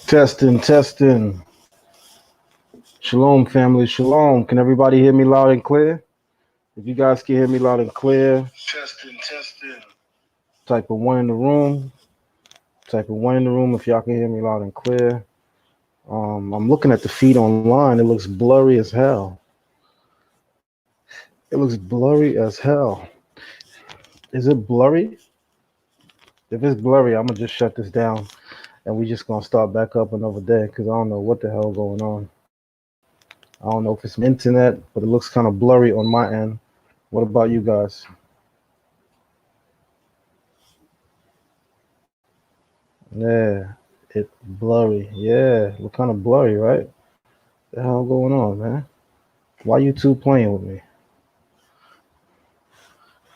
Testing, testing. Shalom, family. Shalom. Can everybody hear me loud and clear? If you guys can hear me loud and clear, Testing, testing. type of one in the room. Type of one in the room if y'all can hear me loud and clear. I'm looking at the feed online. It looks blurry as hell. It looks blurry as hell. Is it blurry? If it's blurry, I'm gonna just shut this down and we just gonna start back up another day because I don't know what the hell going on. I don't know if it's my internet, but it looks kind of blurry on my end. What about you guys? Yeah, it blurry. Yeah, look kind of blurry, right? The hell going on, man? Why you two playing with me?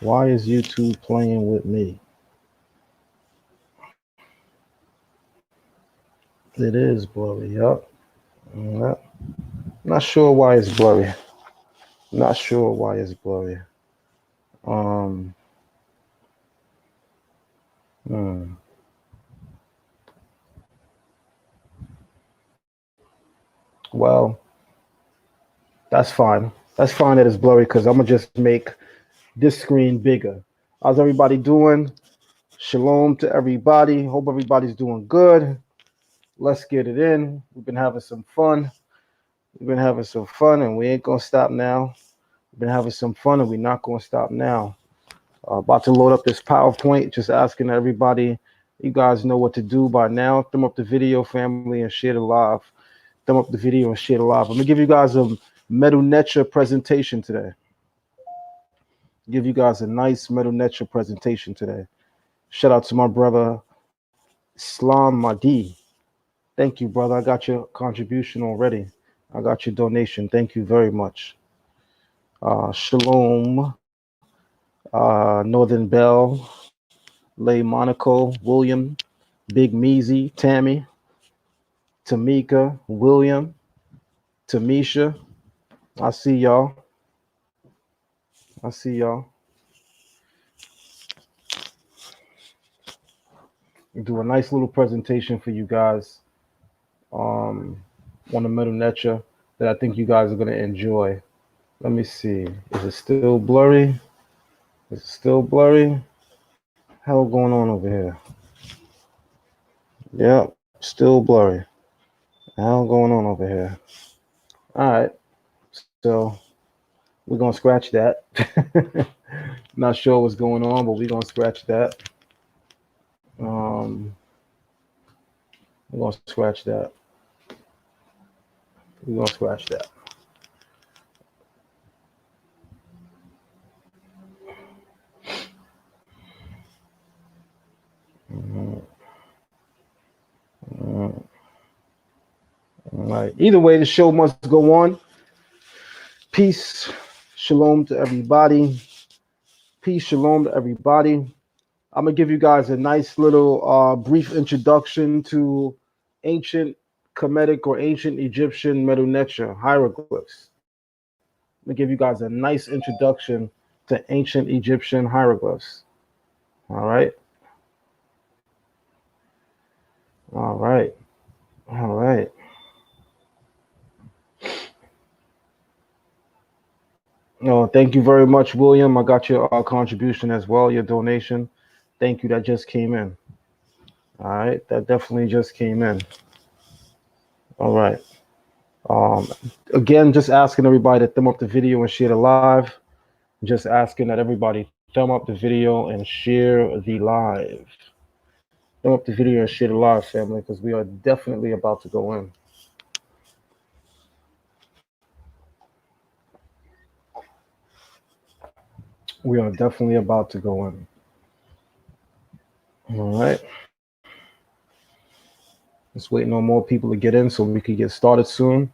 Why is you two playing with me? It is blurry, yup. Yep. Not sure why it's blurry. Not sure why it's blurry. Um, hmm. Well, that's fine. That's fine that it's blurry because I'm gonna just make this screen bigger. How's everybody doing? Shalom to everybody. Hope everybody's doing good. Let's get it in. We've been having some fun. We've been having some fun, and we ain't gonna stop now. We've been having some fun, and we're not gonna stop now. About to load up this PowerPoint. Just asking everybody. You guys know what to do by now. Thumb up the video, family, and share the live. Thumb up the video and share the live. I'm gonna give you guys a Medu Neter presentation today. Give you guys a nice Medu Neter presentation today. Shout out to my brother Islam Mahdi. Thank you, brother. I got your contribution already. I got your donation. Thank you very much. Shalom, Northern Bell, Lay Monaco, William, Big Measy, Tammy, Tamika, William, Tamisha. I see y'all. I see y'all. Do a nice little presentation for you guys on the Medu Neter that I think you guys are going to enjoy. Let me see. Is it still blurry? Is it still blurry? Hell going on over here? Yep, still blurry. Hell going on over here? All right. So we're going to scratch that. Not sure what's going on, but we're going to scratch that. We're going to scratch that. We're going to scratch that. All right. Either way, the show must go on. Peace, shalom to everybody. Peace, shalom to everybody. I'm gonna give you guys a nice little brief introduction to ancient Kemetic or ancient Egyptian Medu Neter hieroglyphs. I'm gonna give you guys a nice introduction to ancient Egyptian hieroglyphs. All right. All right. All right. Oh, thank you very much, William. I got your contribution as well, your donation. Thank you. That just came in. All right. That definitely just came in. All right. Again, just asking everybody to thumb up the video and share the live. Just asking that everybody thumb up the video and share the live. Thumb up the video and share the live, family, because we are definitely about to go in. We are definitely about to go in. All right. Just waiting on more people to get in so we could get started soon.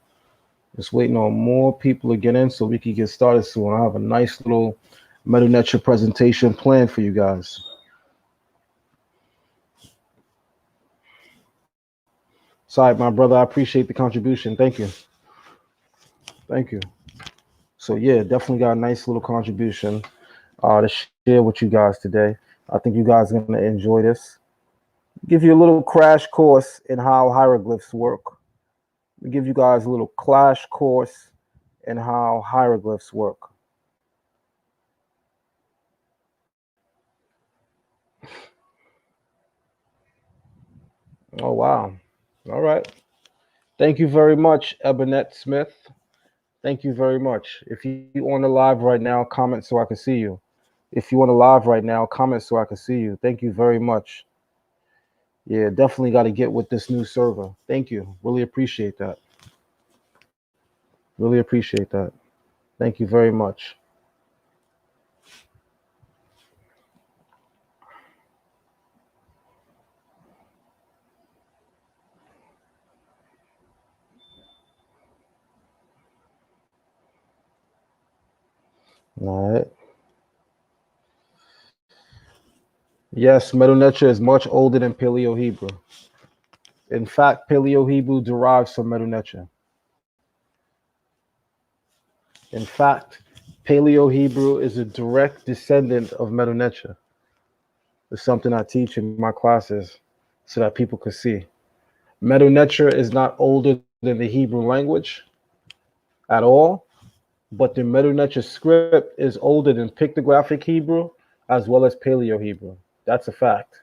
Just waiting on more people to get in so we could get started soon. I have a nice little Medu Neter presentation planned for you guys. Sorry, my brother. I appreciate the contribution. Thank you. Thank you. So yeah, definitely got a nice little contribution to share with you guys today. I think you guys are gonna enjoy this. Give you a little crash course in how hieroglyphs work. I'll give you guys a little crash course in how hieroglyphs work. Oh, wow. All right. Thank you very much, Ebenet Smith. Thank you very much. If you on the live right now, comment so I can see you. If you on the live right now, comment so I can see you. Thank you very much. Yeah, definitely got to get with this new server. Thank you. Really appreciate that. Really appreciate that. Thank you very much. All right. Yes, Medu Neter is much older than Paleo Hebrew. In fact, Paleo Hebrew derives from Medu Neter. In fact, Paleo Hebrew is a direct descendant of Medu Neter. It's something I teach in my classes so that people could see. Medu Neter is not older than the Hebrew language at all, but the Medu Neter script is older than pictographic Hebrew as well as Paleo Hebrew. That's a fact.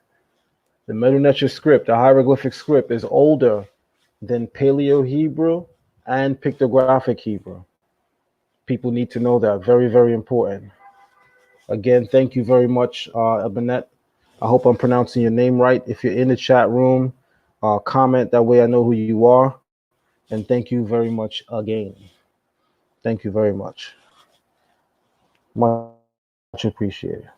The Medu Neter script, the hieroglyphic script, is older than Paleo Hebrew and pictographic Hebrew. People need to know that. Very, very important. Again, thank you very much, Ebenet. I hope I'm pronouncing your name right. If you're in the chat room, comment. That way I know who you are. And thank you very much again. Thank you very much. Much appreciated.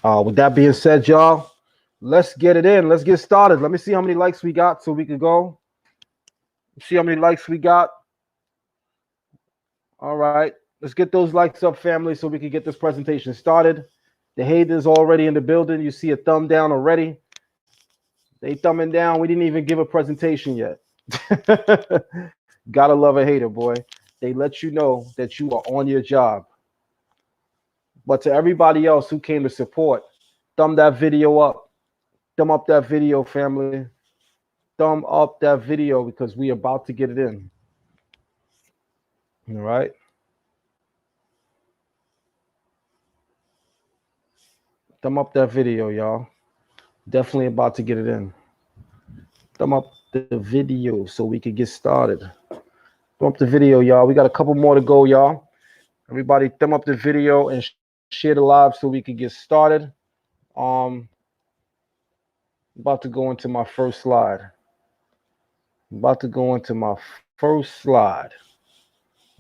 With that being said, y'all, let's get it in. Let's get started. Let me see how many likes we got so we could go. See how many likes we got. All right. Let's get those likes up, family, so we can get this presentation started. The haters already in the building. You see a thumb down already. They thumbing down. We didn't even give a presentation yet. Gotta love a hater, boy. They let you know that you are on your job. But to everybody else who came to support, thumb that video up. Thumb up that video, family. Thumb up that video because we about to get it in. All right. Thumb up that video, y'all. Definitely about to get it in. Thumb up the video so we can get started. Thumb up the video, y'all. We got a couple more to go, y'all. Everybody thumb up the video and share the live so we can get started. About to go into my first slide. About to go into my first slide.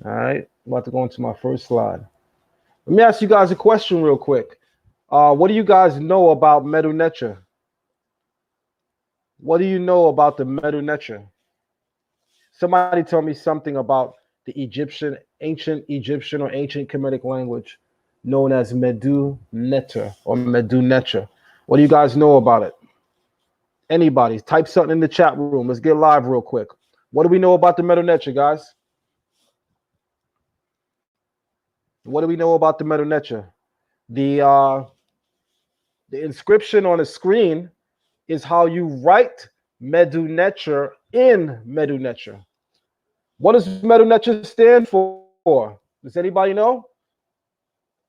All right. About to go into my first slide. Let me ask you guys a question real quick. What do you guys know about Medu Neter? What do you know about the Medu Neter? Somebody tell me something about the ancient Egyptian or ancient Kemetic language known as Medu Neter or Medu Neter. What do you guys know about it? Anybody, type something in the chat room. Let's get live real quick. What do we know about the Medu Neter, guys? What do we know about the Medu Neter? The inscription on the screen is how you write Medu Neter in Medu Neter. What does Medu Neter stand for? Does anybody know?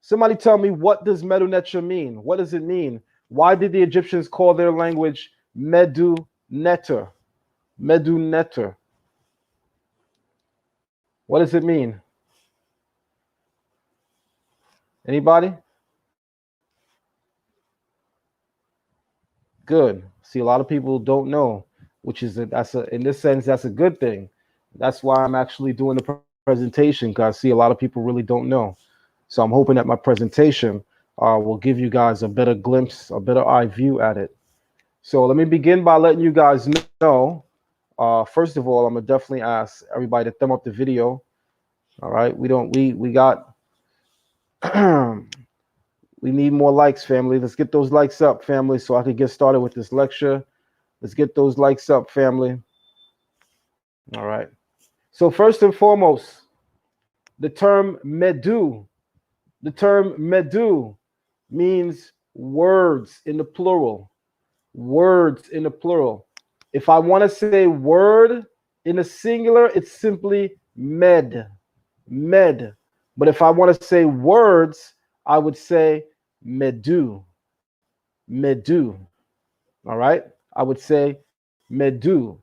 Somebody tell me, what does Medu Neter mean? What does it mean? Why did the Egyptians call their language Medu Neter? Medu Neter. What does it mean? Anybody? Good. See, a lot of people don't know, which is in this sense, that's a good thing. That's why I'm actually doing the presentation, because I see a lot of people really don't know. So I'm hoping that my presentation will give you guys a better glimpse, a better eye view at it. So let me begin by letting you guys know. First of all, I'm gonna definitely ask everybody to thumb up the video. All right, we got we need more likes, family. Let's get those likes up, family, so I can get started with this lecture. Let's get those likes up, family. All right. So first and foremost, the term Medu means words in the plural. Words in the plural. If I want to say word in the singular, it's simply med. Med. But if I want to say words, I would say medu. Medu. All right? I would say medu.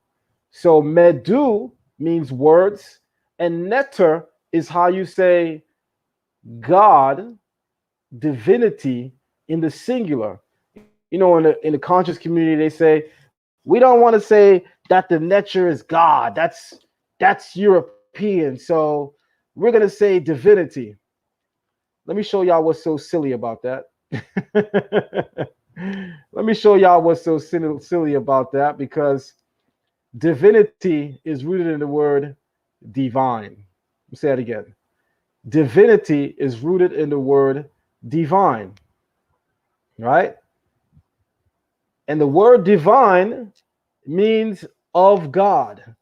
So medu means words, and neter is how you say God, divinity in the singular. You know, in the conscious community, they say we don't want to say that the neter is God. That's European. So we're gonna say divinity. Let me show y'all what's so silly about that. Let me show y'all what's so silly about that, because divinity is rooted in the word divine. Let me say that again. Divinity is rooted in the word divine, right? And the word divine means of God.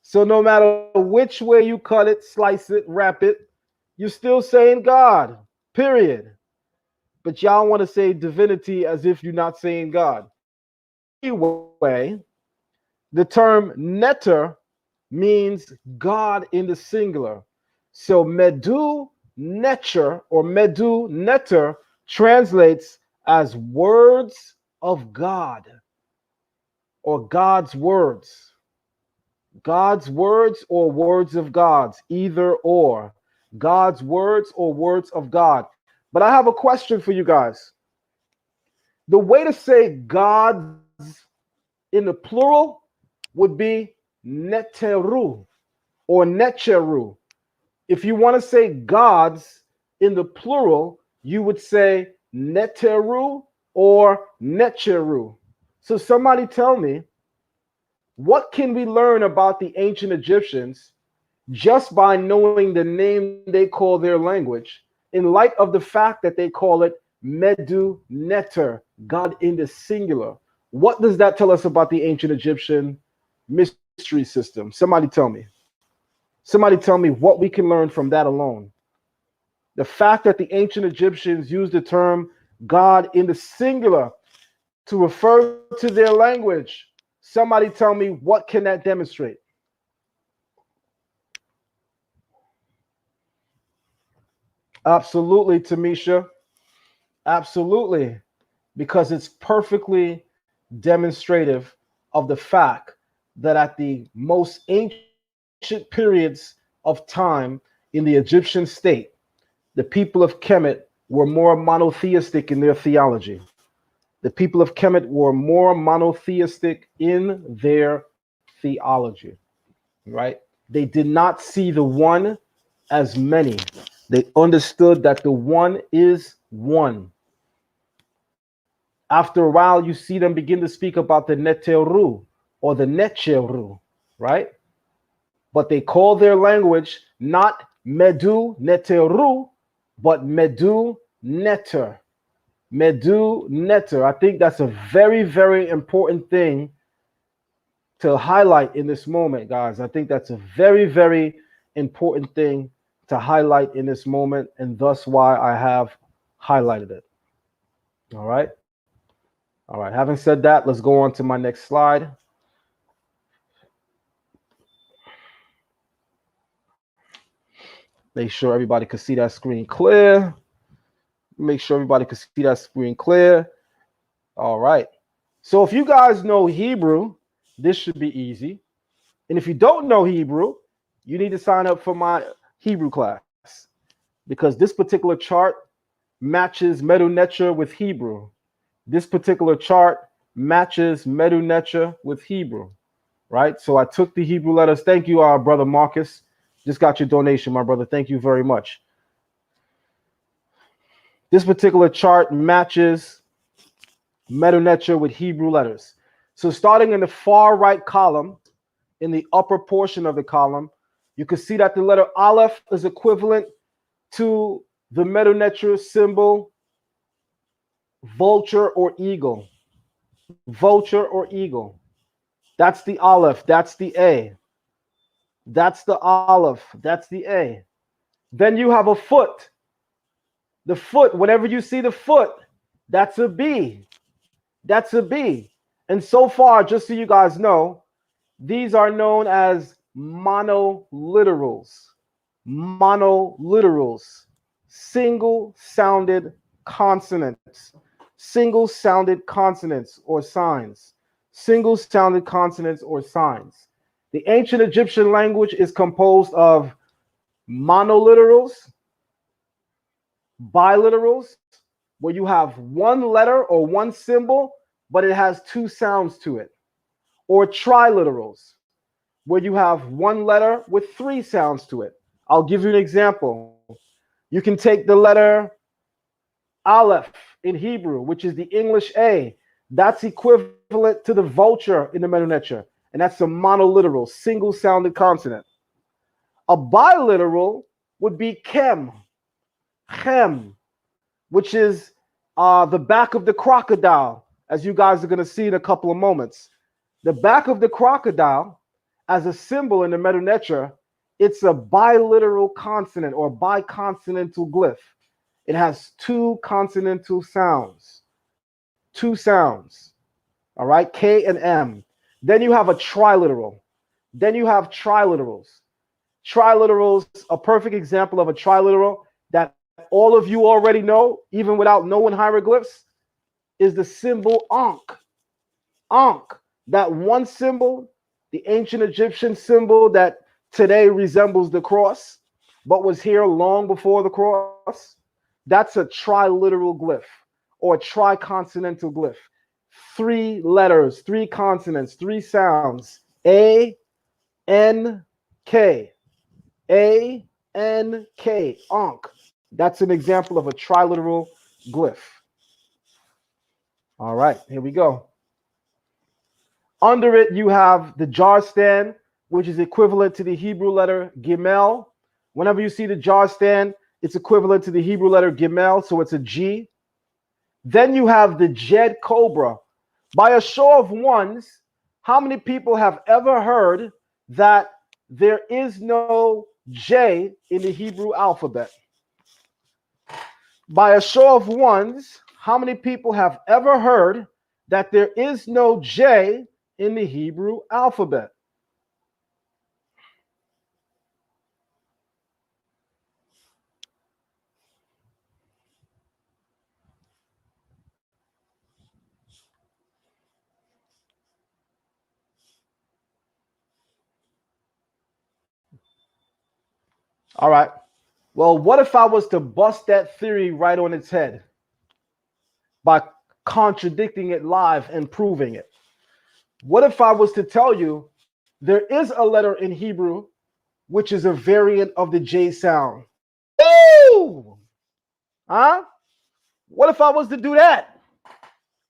So no matter which way you cut it, slice it, wrap it, you're still saying God, period. But y'all want to say divinity as if you're not saying God. Anyway, the term neter means God in the singular. So Medu Neter or Medu Neter translates as words of God or God's words. God's words or words of God's, either or. God's words or words of God. But I have a question for you guys. The way to say God's in the plural would be neteru or necheru. If you want to say gods in the plural, you would say neteru or necheru. So somebody tell me, what can we learn about the ancient Egyptians just by knowing the name they call their language, in light of the fact that they call it Medu Neter, God in the singular? What does that tell us about the ancient Egyptian mystery system? Somebody tell me. Somebody tell me what we can learn from that alone. The fact that the ancient Egyptians used the term God in the singular to refer to their language. Somebody tell me, what can that demonstrate? Absolutely, Tamisha. Absolutely. Because it's perfectly demonstrative of the fact that at the most ancient periods of time in the Egyptian state, the people of Kemet were more monotheistic in their theology. The people of Kemet were more monotheistic in their theology, right? They did not see the one as many. They understood that the one is one. After a while, you see them begin to speak about the neteru or the necheru, right? But they call their language not Medu Neteru, but Medu Neter. Medu Neter. I think that's a very, very important thing to highlight in this moment, guys. I think that's a very, very important thing to highlight in this moment, and thus why I have highlighted it. All right. All right. Having said that, let's go on to my next slide. Make sure everybody can see that screen clear. Make sure everybody can see that screen clear. All right. So if you guys know Hebrew, this should be easy. And if you don't know Hebrew, you need to sign up for my Hebrew class, because this particular chart matches Medu Neter with Hebrew. This particular chart matches Medu Neter with Hebrew, right? So I took the Hebrew letters. Thank you, our brother Marcus. Just got your donation, my brother. Thank you very much. This particular chart matches Medu Neter with Hebrew letters. So starting in the far right column, in the upper portion of the column, you can see that the letter Aleph is equivalent to the Medu Neter symbol vulture or eagle. Vulture or eagle. That's the Aleph. That's the A. That's the Aleph. That's the A. Then you have a foot. The foot, whenever you see the foot, That's a B. That's a B. And so far, just so you guys know, these are known as monoliterals. Monoliterals. Single sounded consonants. Single sounded consonants or signs. Single sounded consonants or signs. The ancient Egyptian language is composed of monoliterals, biliterals, where you have one letter or one symbol, but it has two sounds to it, or triliterals, where you have one letter with three sounds to it. I'll give you an example. You can take the letter Aleph in Hebrew, which is the English A. That's equivalent to the vulture in the Medu Neter, and that's a monoliteral, single-sounded consonant. A biliteral would be chem, which is the back of the crocodile, as you guys are going to see in a couple of moments. The back of the crocodile, as a symbol in the Medu Neter, it's a biliteral consonant or biconsonantal glyph. It has two consonantal sounds. Two sounds. All right, K and M. Then you have a triliteral. Then you have triliterals. Triliterals, a perfect example of a triliteral that all of you already know, even without knowing hieroglyphs, is the symbol Ankh. Ankh, that one symbol, the ancient Egyptian symbol that today resembles the cross, but was here long before the cross. That's a triliteral glyph or a triconsonantal glyph. Three letters, three consonants, three sounds. A, N, K. A, N, K. Ankh. That's an example of a triliteral glyph. All right, here we go. Under it, you have the jar stand, which is equivalent to the Hebrew letter Gimel. Whenever you see the jar stand, it's equivalent to the Hebrew letter Gimel, so it's a G. Then you have the Jed Cobra. By a show of ones, how many people have ever heard that there is no J in the Hebrew alphabet? By a show of ones, how many people have ever heard that there is no J in the Hebrew alphabet? All right. Well, what if I was to bust that theory right on its head by contradicting it live and proving it? What if I was to tell you there is a letter in Hebrew which is a variant of the J sound? Ooh! Huh? What if I was to do that?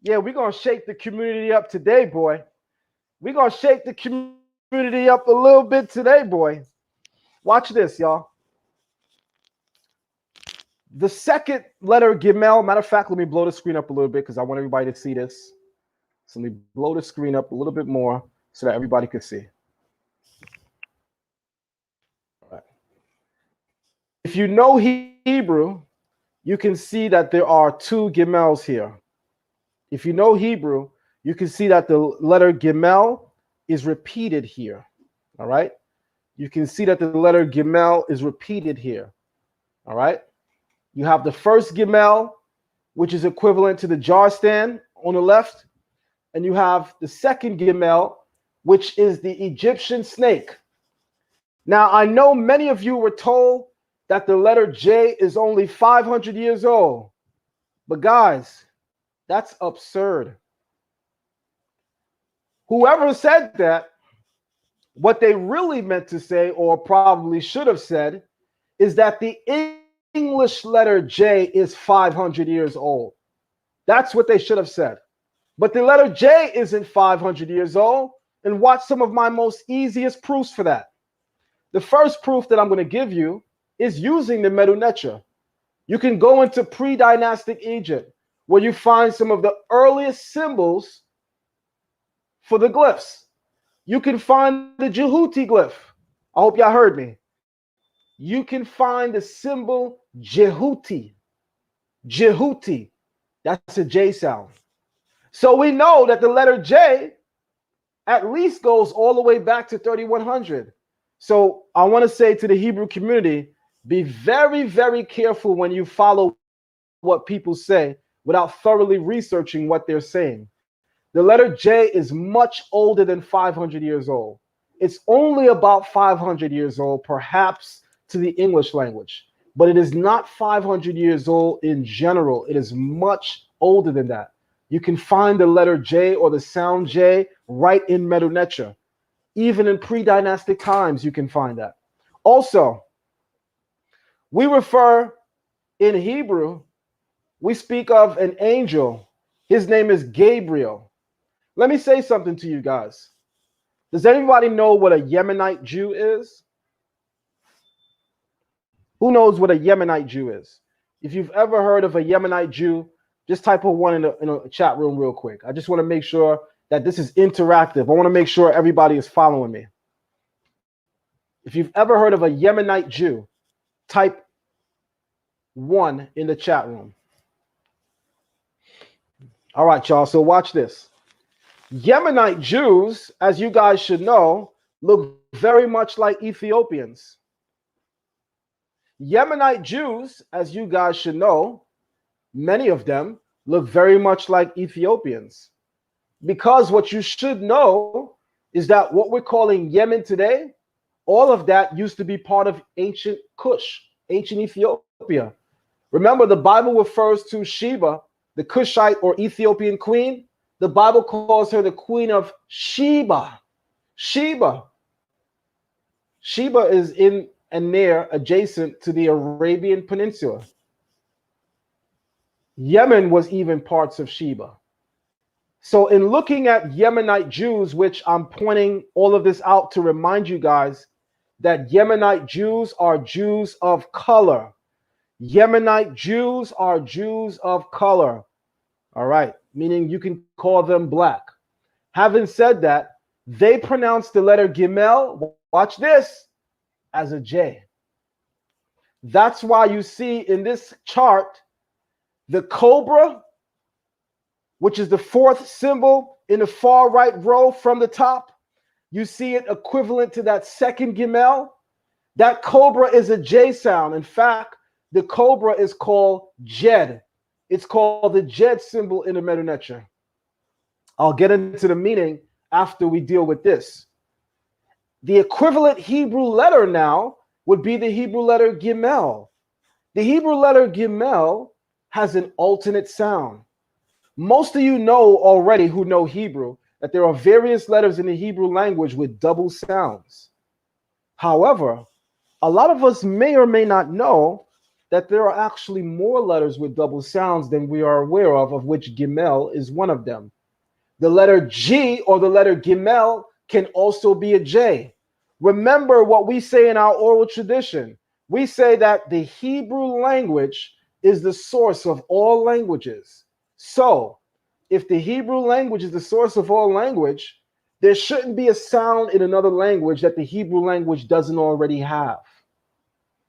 Yeah, we're going to shake the community up today, boy. We're going to shake the community up a little bit today, boy. Watch this, y'all. The second letter, Gimel, matter of fact, let me blow the screen up a little bit because I want everybody to see this. So let me blow the screen up a little bit more so that everybody can see. All right. If you know Hebrew, you can see that there are two Gimels here. If you know Hebrew, you can see that the letter Gimel is repeated here. All right. You can see that the letter Gimel is repeated here. All right. You have the first Gimel, which is equivalent to the jar stand on the left. And you have the second Gimel, which is the Egyptian snake. Now, I know many of you were told that the letter J is only 500 years old. But guys, that's absurd. Whoever said that, what they really meant to say, or probably should have said, is that the English letter J is 500 years old. That's what they should have said. But the letter J isn't 500 years old. And watch some of my most easiest proofs for that. The first proof that I'm going to give you is using the Medu Neter. You can go into Pre-Dynastic Egypt, where you find some of the earliest symbols for the glyphs. You can find the Jehuti glyph. I hope y'all heard me. You can find the symbol Jehuti. Jehuti. That's a J sound. So we know that the letter J at least goes all the way back to 3100. So I want to say to the Hebrew community, be very, very careful when you follow what people say without thoroughly researching what they're saying. The letter J is much older than 500 years old. It's only about 500 years old, perhaps to the English language, but it is not 500 years old in general. It is much older than that. You can find the letter J or the sound J right in Medu Neter. Even in pre-dynastic times, you can find that. Also, we refer in Hebrew, we speak of an angel. His name is Gabriel. Let me say something to you guys. Does anybody know what a Yemenite Jew is? Who knows what a Yemenite Jew is? If you've ever heard of a Yemenite Jew, just type a one in a chat room real quick. I just want to make sure that this is interactive. I want to make sure everybody is following me. If you've ever heard of a Yemenite Jew, type one in the chat room. All right, y'all. So watch this. Yemenite Jews, as you guys should know, look very much like Ethiopians. Yemenite Jews, as you guys should know, many of them look very much like Ethiopians. Because what you should know is that what we're calling Yemen today, all of that used to be part of ancient Kush, ancient Ethiopia. Remember, the Bible refers to Sheba, the Kushite or Ethiopian queen. The Bible calls her the queen of Sheba. Sheba. Sheba is in and near, adjacent to the Arabian Peninsula. Yemen was even parts of Sheba. So in looking at Yemenite Jews, which I'm pointing all of this out to remind you guys that Yemenite Jews are Jews of color. Yemenite Jews are Jews of color. All right, meaning you can call them black. Having said that, they pronounce the letter Gimel, watch this, as a J. That's why you see in this chart the cobra, which is the fourth symbol in the far right row from the top. You see it equivalent to that second Gimel. That cobra is a J sound. In fact, the cobra is called Jed. It's called the Jed symbol in the Medu Neter. I'll get into the meaning after we deal with this. The equivalent Hebrew letter now would be the Hebrew letter Gimel. The Hebrew letter Gimel has an alternate sound. Most of you know already who know Hebrew that there are various letters in the Hebrew language with double sounds. However, a lot of us may or may not know that there are actually more letters with double sounds than we are aware of which Gimel is one of them. The letter G or the letter Gimel can also be a J. Remember what we say in our oral tradition. We say that the Hebrew language is the source of all languages. So, if the Hebrew language is the source of all language, there shouldn't be a sound in another language that the Hebrew language doesn't already have.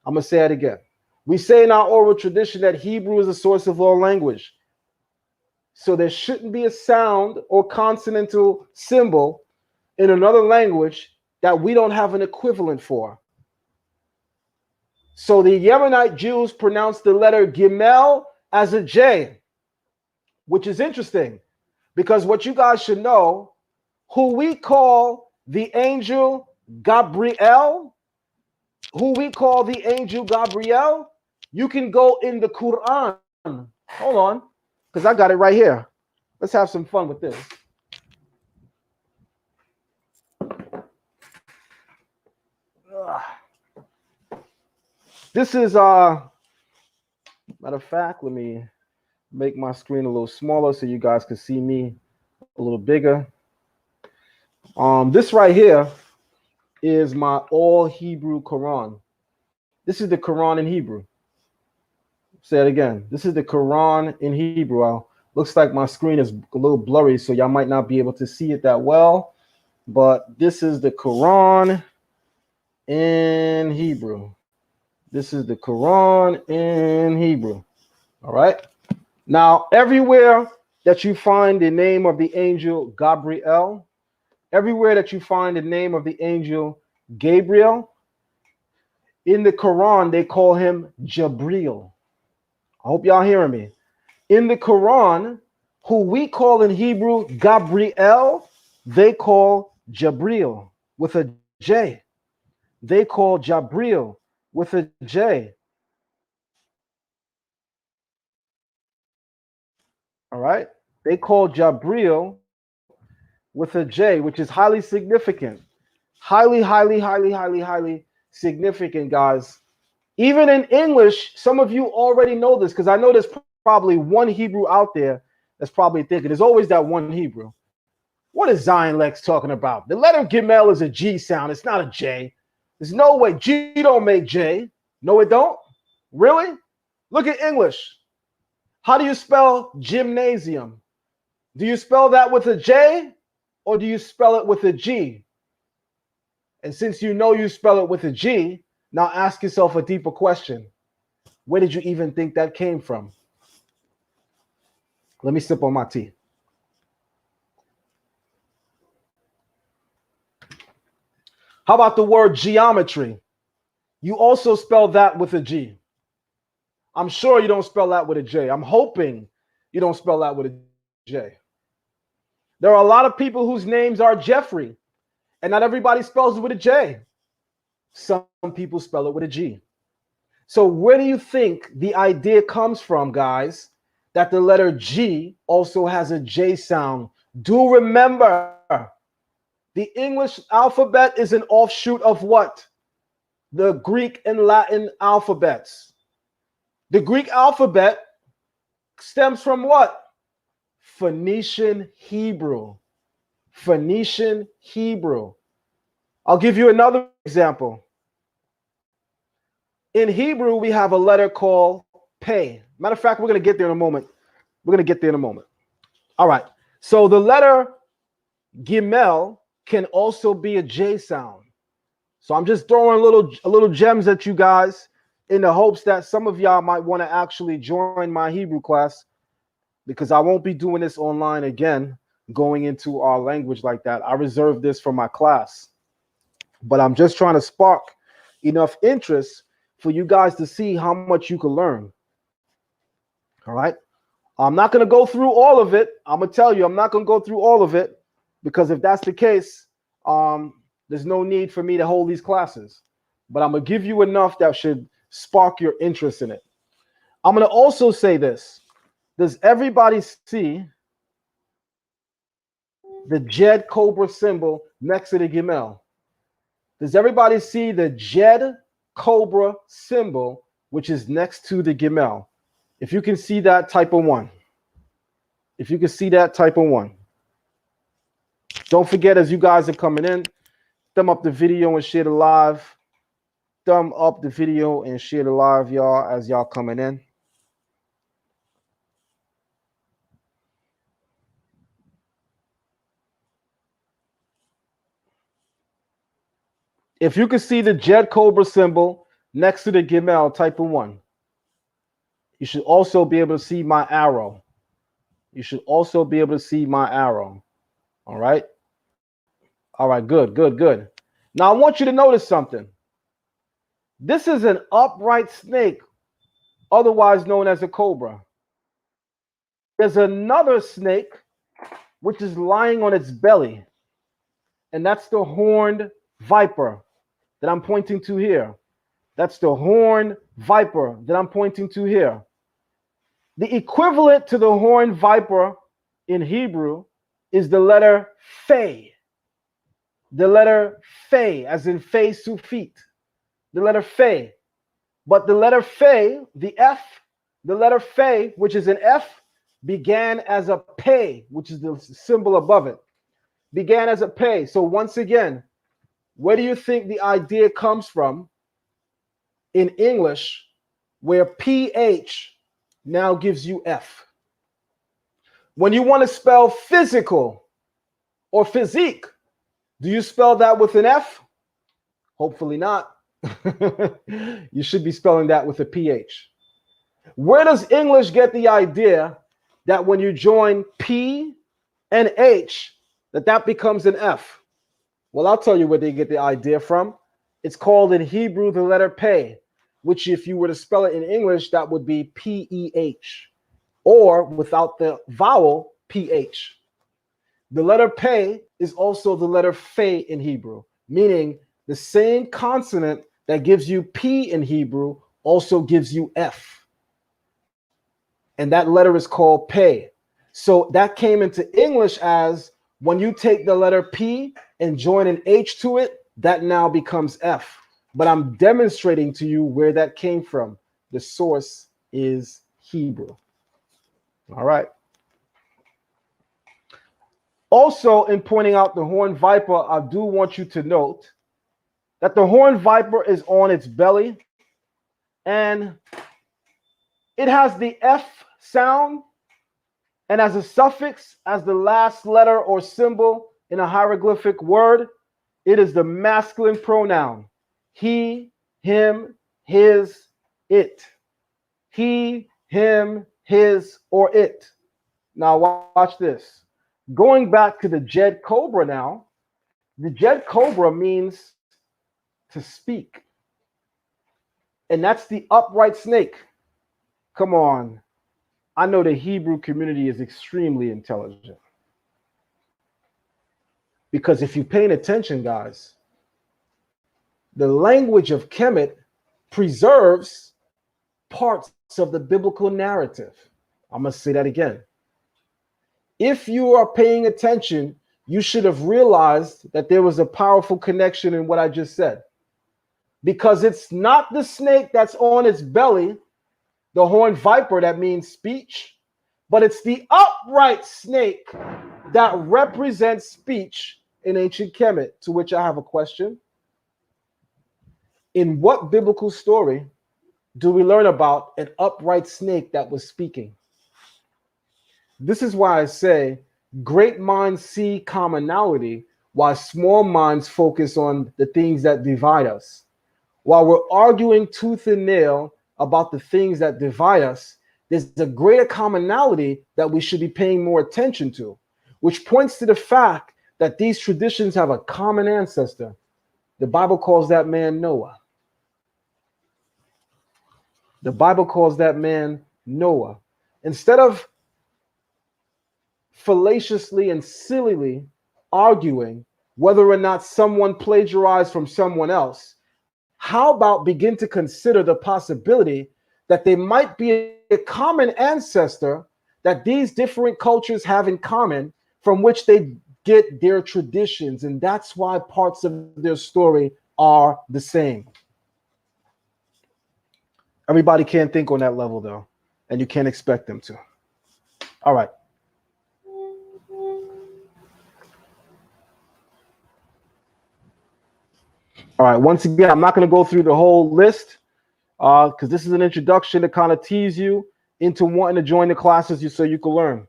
I'm going to say it again. We say in our oral tradition that Hebrew is the source of all language. So there shouldn't be a sound or consonantal symbol in another language that we don't have an equivalent for. So the Yemenite Jews pronounce the letter Gimel as a J, which is interesting because what you guys should know, who we call the angel Gabriel, you can go in the Quran. Hold on, because I got it right here. Let's have some fun with this. This is matter of fact, let me make my screen a little smaller so you guys can see me a little bigger. This right here is my all Hebrew Quran. This is the Quran in Hebrew. Say it again. This is the Quran in Hebrew. Looks like my screen is a little blurry, so y'all might not be able to see it that well. But this is the Quran in Hebrew. This is the Quran in Hebrew. All right. Now, everywhere that you find the name of the angel Gabriel, everywhere that you find the name of the angel Gabriel, in the Quran, they call him Jabril. I hope y'all hearing me. In the Quran, who we call in Hebrew Gabriel, they call Jabril with a J. They call Jabril with a J. All right? They call Jabril with a J, which is highly significant. Highly significant, guys. Even in English, some of you already know this because I know there's probably one Hebrew out there that's probably thinking, there's always that one Hebrew. What is Zion Lexx talking about? The letter Gimel is a G sound. It's not a J. There's no way. G don't make J. No, it don't. Really? Look at English. How do you spell gymnasium? Do you spell that with a J or do you spell it with a G? And since you know you spell it with a G, now ask yourself a deeper question. Where did you even think that came from? Let me sip on my tea. How about the word geometry? You also spell that with a G. I'm sure you don't spell that with a J. I'm hoping you don't spell that with a J. There are a lot of people whose names are Jeffrey, and not everybody spells it with a J. Some people spell it with a G. So where do you think the idea comes from, guys, that the letter G also has a J sound? Do remember, the English alphabet is an offshoot of what? The Greek and Latin alphabets. The Greek alphabet stems from what? Phoenician Hebrew. Phoenician Hebrew. I'll give you another example. In Hebrew, we have a letter called Pei. Matter of fact, we're going to get there in a moment. All right. So the letter Gimel can also be a J sound. So I'm just throwing little gems at you guys in the hopes that some of y'all might want to actually join my Hebrew class, because I won't be doing this online again, going into our language like that. I reserve this for my class. But I'm just trying to spark enough interest for you guys to see how much you can learn. All right. I'm not going to go through all of it. I'm going to tell you, I'm not going to go through all of it, because if that's the case, there's no need for me to hold these classes. But I'm going to give you enough that should spark your interest in it. I'm going to also say this. Does everybody see the Jed Cobra symbol next to the Gimel? Does everybody see the Jed Cobra symbol, which is next to the Gimel? If you can see that, type of 1. If you can see that, type of 1. Don't forget, as you guys are coming in, thumb up the video and share the live. Thumb up the video and share the live, y'all, as y'all coming in. If you can see the Jed Cobra symbol next to the Gimel, type of 1. You should also be able to see my arrow. You should also be able to see my arrow. All right. All right, good. Now I want you to notice something. This is an upright snake, otherwise known as a cobra. There's another snake which is lying on its belly, and that's the horned viper that I'm pointing to here. That's the horned viper that I'm pointing to here. The equivalent to the horned viper in Hebrew is the letter Fe. The letter Fe, as in Fe Sufit. The letter Fe. But the letter Fe, the F, the letter Fe, which is an F, began as a Pe, which is the symbol above it. Began as a Pe. So once again, where do you think the idea comes from in English where PH now gives you F? When you want to spell physical or physique, do you spell that with an F? Hopefully not. You should be spelling that with a PH. Where does English get the idea that when you join P and H, that becomes an F? Well, I'll tell you where they get the idea from. It's called in Hebrew the letter Pe, which if you were to spell it in English, that would be P-E-H, or without the vowel, P-H. The letter Pe is also the letter Fe in Hebrew, meaning the same consonant that gives you P in Hebrew also gives you F. And that letter is called Pe. So that came into English as when you take the letter P and join an H to it, that now becomes F. But I'm demonstrating to you where that came from. The source is Hebrew. All right. Also, in pointing out the horned viper, I do want you to note that the horned viper is on its belly and it has the F sound, and as a suffix, as the last letter or symbol in a hieroglyphic word, it is the masculine pronoun. He, him, his, it. He, him, his, or it. Now watch this. Going back to the Jed Cobra now, the Jed Cobra means to speak. And that's the upright snake. Come on. I know the Hebrew community is extremely intelligent. Because if you're paying attention, guys, the language of Kemet preserves parts of the biblical narrative. I'm going to say that again. If you are paying attention, you should have realized that there was a powerful connection in what I just said. Because it's not the snake that's on its belly, the horned viper, that means speech, but it's the upright snake that represents speech in ancient Kemet, to which I have a question. In what biblical story do we learn about an upright snake that was speaking? This is why I say great minds see commonality while small minds focus on the things that divide us. While we're arguing tooth and nail about the things that divide us, there's a greater commonality that we should be paying more attention to, which points to the fact that these traditions have a common ancestor. The Bible calls that man Noah. The Bible calls that man Noah. Instead of fallaciously and sillily arguing whether or not someone plagiarized from someone else, how about begin to consider the possibility that there might be a common ancestor that these different cultures have in common from which they get their traditions, and that's why parts of their story are the same. Everybody can't think on that level, though, and you can't expect them to. All right. All right, once again, I'm not going to go through the whole list because this is an introduction to kind of tease you into wanting to join the classes so you can learn.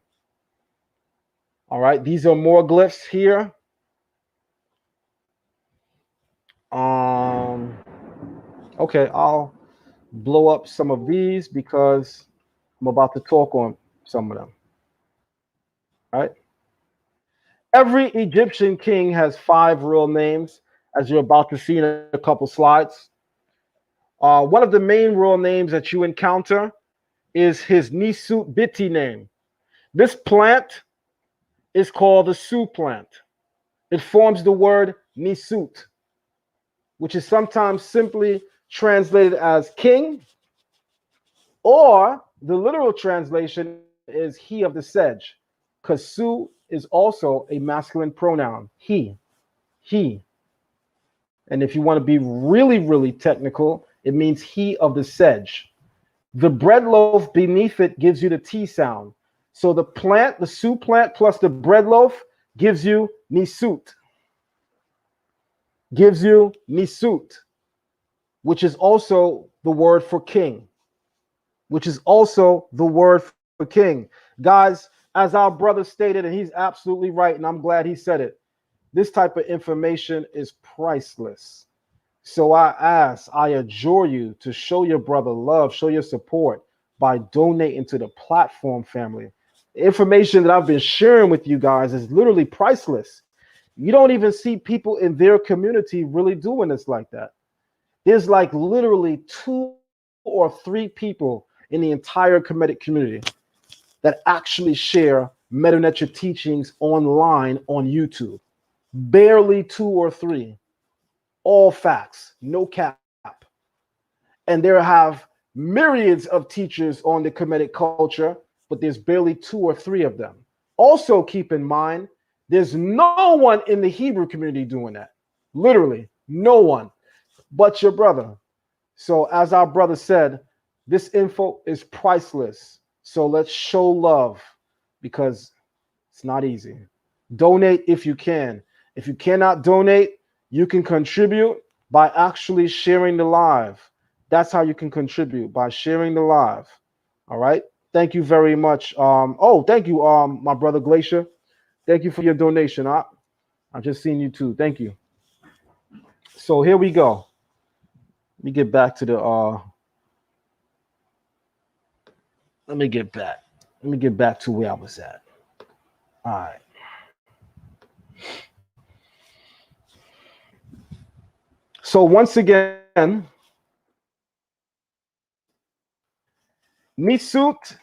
All right, these are more glyphs here. Okay, I'll blow up some of these because I'm about to talk on some of them. All right. Every Egyptian king has 5 real names, as you're about to see in a couple slides. One of the main real names that you encounter is his Nisut Biti name. This plant is called the Su plant. It forms the word Nisut, which is sometimes simply translated as king, or the literal translation is he of the sedge, because Su is also a masculine pronoun, he. And if you want to be really, really technical, it means he of the sedge. The bread loaf beneath it gives you the T sound. So the plant, the Su plant plus the bread loaf gives you Nisut. Gives you Nisut, which is also the word for king. Guys, as our brother stated, and he's absolutely right, and I'm glad he said it, this type of information is priceless. So I adjure you to show your brother love, show your support. by donating to the platform, family. The information that I've been sharing with you guys is literally priceless. You don't even see people in their community really doing this like that. There's like literally 2 or 3 people in the entire Kemetic community that actually share Medu Neter teachings online on YouTube. Barely 2 or 3. All facts, no cap. And there have myriads of teachers on the Kemetic culture, but there's barely 2 or 3 of them. Also keep in mind, there's no one in the Hebrew community doing that. Literally, no one but your brother. So as our brother said, this info is priceless. So let's show love because it's not easy. Donate if you can. If you cannot donate, you can contribute by actually sharing the live. That's how you can contribute, by sharing the live. All right. Thank you very much. Thank you, my brother Glacier. Thank you for your donation. I've just seen you too. Thank you. So here we go. Let me get back to the let me get back to where I was at. All right. So once again, Nisut,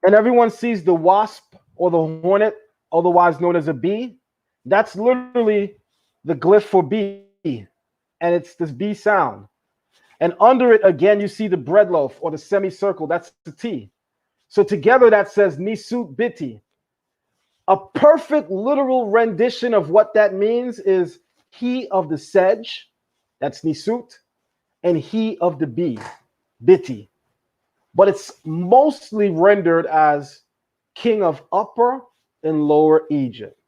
and everyone sees the wasp or the hornet, otherwise known as a bee. That's literally the glyph for bee, and it's this B sound. And under it, again, you see the bread loaf or the semicircle. That's the T. So together that says Nisut Biti. A perfect literal rendition of what that means is he of the sedge, that's Nisut, and he of the bee, Biti. But it's mostly rendered as king of Upper and Lower Egypt.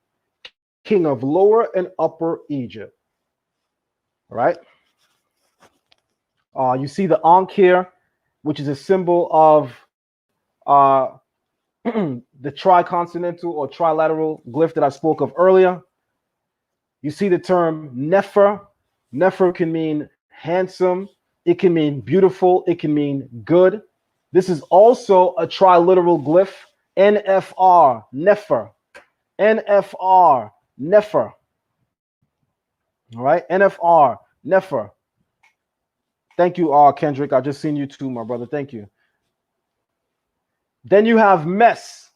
King of Lower and Upper Egypt. All right. You see the Ankh here, which is a symbol of the tricontinental or trilateral glyph that I spoke of earlier. You see the term Nefer. Nefer can mean handsome. It can mean beautiful. It can mean good. This is also a triliteral glyph. NFR, Nefer. NFR, Nefer. All right, NFR, Nefer. Thank you, Kendrick. I just seen you too, my brother. Thank you. Then you have Mes.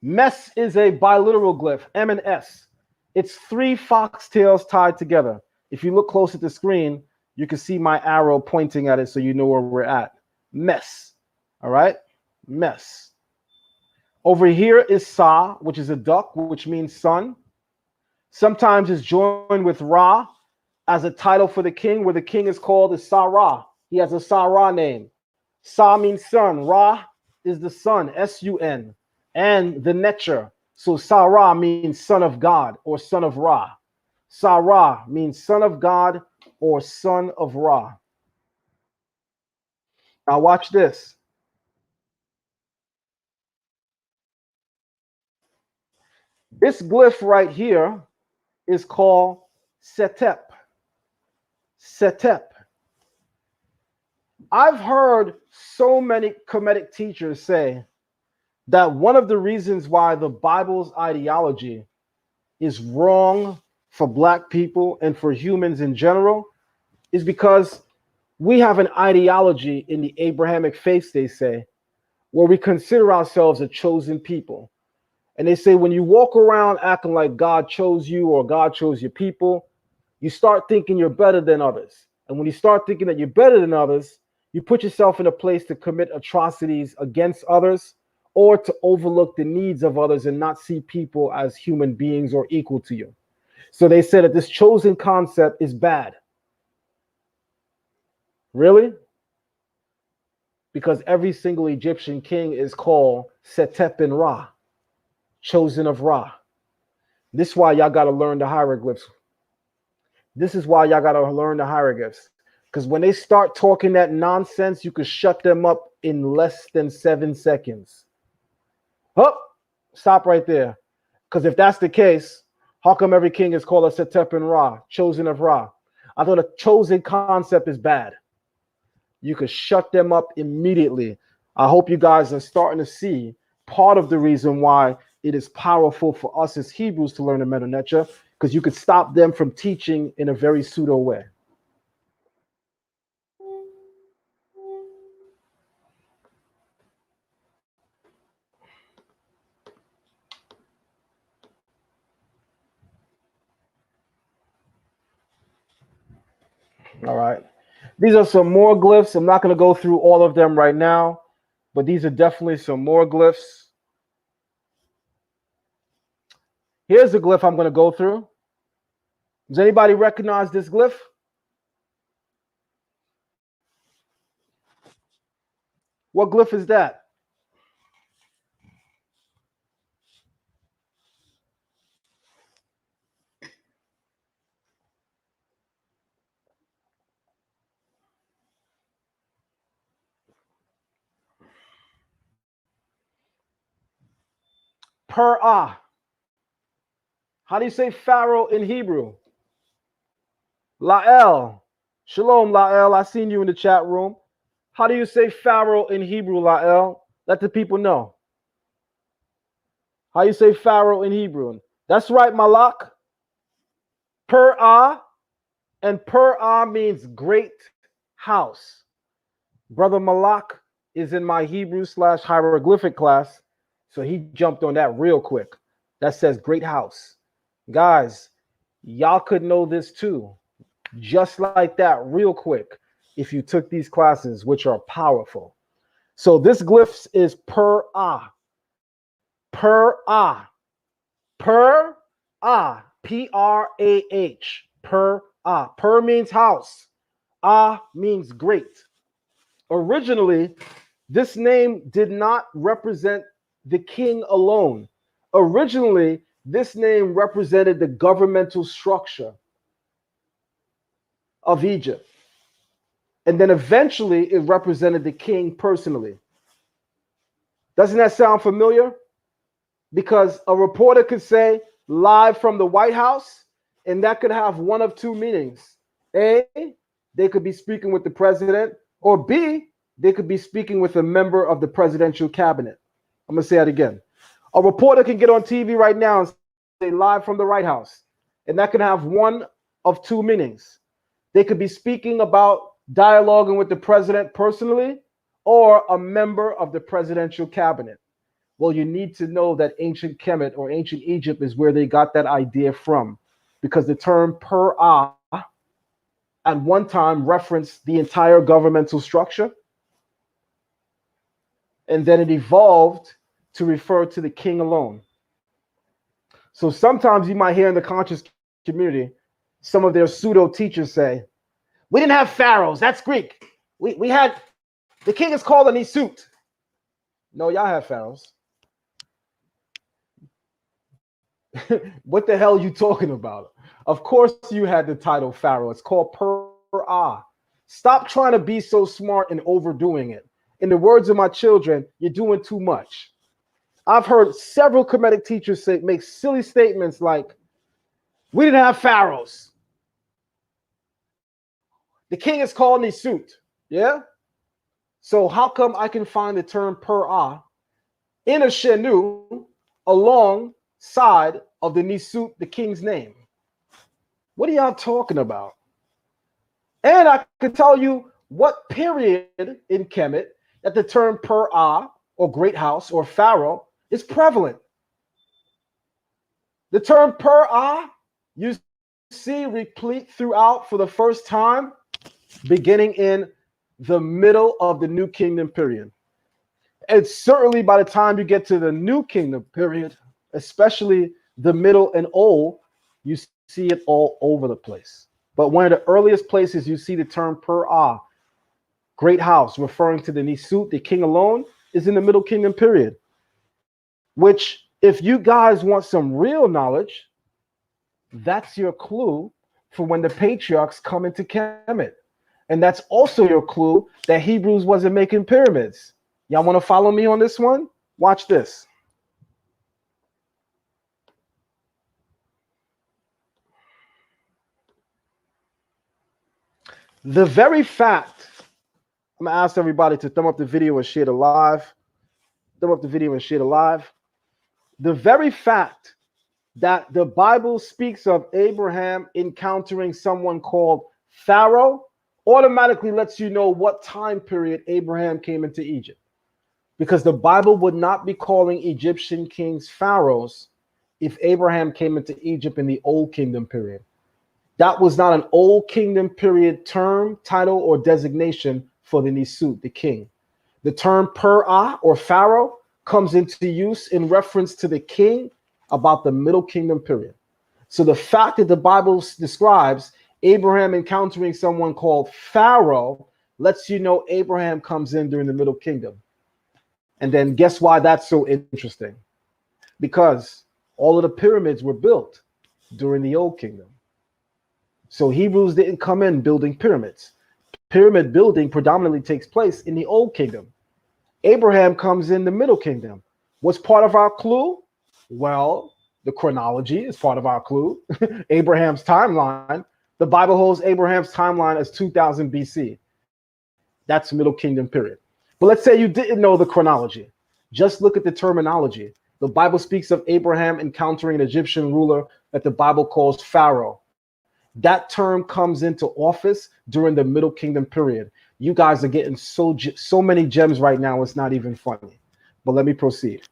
Mes is a biliteral glyph, M and S. It's 3 foxtails tied together. If you look close at the screen, you can see my arrow pointing at it so you know where we're at. Mes. All right? Mes. Over here is Sa, which is a duck, which means sun. Sometimes it's joined with Ra as a title for the king, where the king is called the Sa-Ra. He has a Sa-Ra name. Sa means sun. Ra is the sun, S-U-N. And the Neter. So Sa-Ra means son of God or son of Ra. Sa-Ra means son of God or son of Ra. Now watch this. This glyph right here is called Setep. Setep. I've heard so many Kemetic teachers say that one of the reasons why the Bible's ideology is wrong for Black people and for humans in general is because we have an ideology in the Abrahamic faith, they say, where we consider ourselves a chosen people. And they say when you walk around acting like God chose you or God chose your people, you start thinking you're better than others. And when you start thinking that you're better than others, you put yourself in a place to commit atrocities against others or to overlook the needs of others and not see people as human beings or equal to you. So they said that this chosen concept is bad. Really? Because every single Egyptian king is called Setep and Ra, chosen of Ra. This is why y'all got to learn the hieroglyphs. This is why y'all got to learn the hieroglyphs. Because when they start talking that nonsense, you can shut them up in less than 7 seconds. Oh, stop right there. Because if that's the case, how come every king is called a Setep and Ra, chosen of Ra? I thought a chosen concept is bad. You could shut them up immediately. I hope you guys are starting to see part of the reason why it is powerful for us as Hebrews to learn the Medu Neter, because you could stop them from teaching in a very pseudo way. All right. These are some more glyphs. I'm not going to go through all of them right now, but these are definitely some more glyphs. Here's the glyph I'm going to go through. Does anybody recognize this glyph? What glyph is that? Per-ah. How do you say Pharaoh in Hebrew? La'el. Shalom, La'el. I seen you in the chat room. How do you say Pharaoh in Hebrew, La'el? Let the people know. How you say Pharaoh in Hebrew? That's right, Malak. Per-ah. And per-ah means great house. Brother Malak is in my Hebrew/hieroglyphic class, so he jumped on that real quick. That says great house. Guys, y'all could know this too, just like that, real quick, if you took these classes, which are powerful. So this glyph is per-ah. Per-ah. Per-ah. P-R-A-H. Per-ah. Per means house. Ah means great. Originally, this name did not represent the king alone. Originally, this name represented the governmental structure of Egypt. And then eventually it represented the king personally. Doesn't that sound familiar? Because a reporter could say live from the White House, and that could have one of two meanings. A, they could be speaking with the president, or B, they could be speaking with a member of the presidential cabinet. I'm going to say that again. A reporter can get on TV right now and say live from the White House, and that can have one of two meanings. They could be speaking about dialoguing with the president personally, or a member of the presidential cabinet. Well, you need to know that ancient Kemet or ancient Egypt is where they got that idea from, because the term per-ah at one time referenced the entire governmental structure, and then it evolved to refer to the king alone. So sometimes you might hear in the conscious community some of their pseudo teachers say, we didn't have pharaohs, that's Greek. We had, the king is called a Nisut. No, y'all have pharaohs. What the hell are you talking about? Of course you had the title Pharaoh. It's called per-ah. Stop trying to be so smart and overdoing it. In the words of my children, you're doing too much. I've heard several Kemetic teachers make silly statements like, we didn't have pharaohs. The king is called Nisut. Yeah? So how come I can find the term per-ah in a Shenu alongside of the Nisut, the king's name? What are y'all talking about? And I can tell you what period in Kemet that the term per-ah or great house or pharaoh is prevalent. The term per-ah you see replete throughout for the first time beginning in the middle of the New Kingdom period. And certainly by the time you get to the New Kingdom period, especially the middle and old, you see it all over the place. But one of the earliest places you see the term per-ah, great house, referring to the Nisut, the king alone, is in the Middle Kingdom period. Which, if you guys want some real knowledge, that's your clue for when the patriarchs come into Kemet. And that's also your clue that Hebrews wasn't making pyramids. Y'all want to follow me on this one? Watch this. The very fact I'm gonna ask everybody to thumb up the video and share it live. Thumb up the video and share it live. The very fact that the Bible speaks of Abraham encountering someone called Pharaoh automatically lets you know what time period Abraham came into Egypt. Because the Bible would not be calling Egyptian kings pharaohs if Abraham came into Egypt in the Old Kingdom period. That was not an Old Kingdom period term, title, or designation for the Nisut, the king. The term Per'ah or Pharaoh comes into use in reference to the king about the Middle Kingdom period. So the fact that the Bible describes Abraham encountering someone called Pharaoh lets you know Abraham comes in during the Middle Kingdom. And then guess why that's so interesting? Because all of the pyramids were built during the Old Kingdom. So Hebrews didn't come in building pyramids. Pyramid building predominantly takes place in the Old Kingdom. Abraham comes in the Middle Kingdom. What's part of our clue? Well, the chronology is part of our clue. Abraham's timeline. The Bible holds Abraham's timeline as 2000 BC. That's Middle Kingdom period. But let's say you didn't know the chronology. Just look at the terminology. The Bible speaks of Abraham encountering an Egyptian ruler that the Bible calls Pharaoh. That term comes into office during the Middle Kingdom period. You guys are getting so many gems right now, it's not even funny. But let me proceed.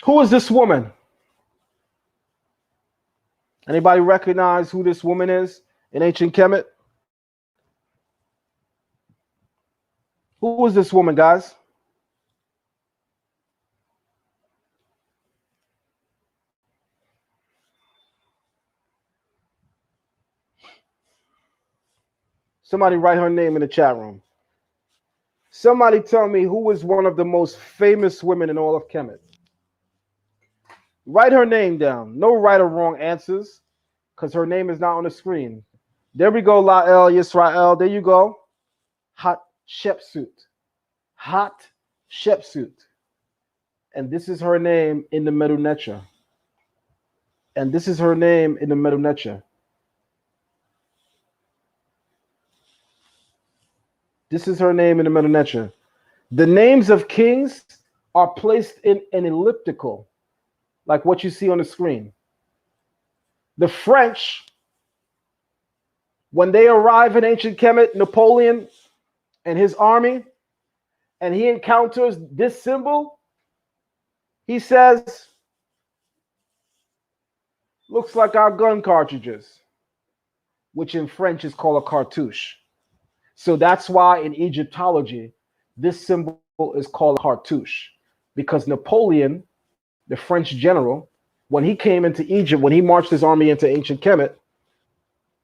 Who is this woman? Anybody recognize who this woman is in ancient Kemet? Who was this woman, guys? Somebody write her name in the chat room. Somebody tell me who is one of the most famous women in all of Kemet. Write her name down. No right or wrong answers, because her name is not on the screen. There we go, La'el Yisrael. There you go. Hatshepsut. Hatshepsut. And this is her name in the Medu Neter. And this is her name in the Medu Neter. This is her name in the Medu Neter. The names of kings are placed in an elliptical, like what you see on the screen. The French, when they arrive in ancient Kemet, Napoleon and his army, and he encounters this symbol, he says, looks like our gun cartridges, which in French is called a cartouche. So that's why in Egyptology, this symbol is called a cartouche, because Napoleon, the French general, when he came into Egypt, when he marched his army into ancient Kemet,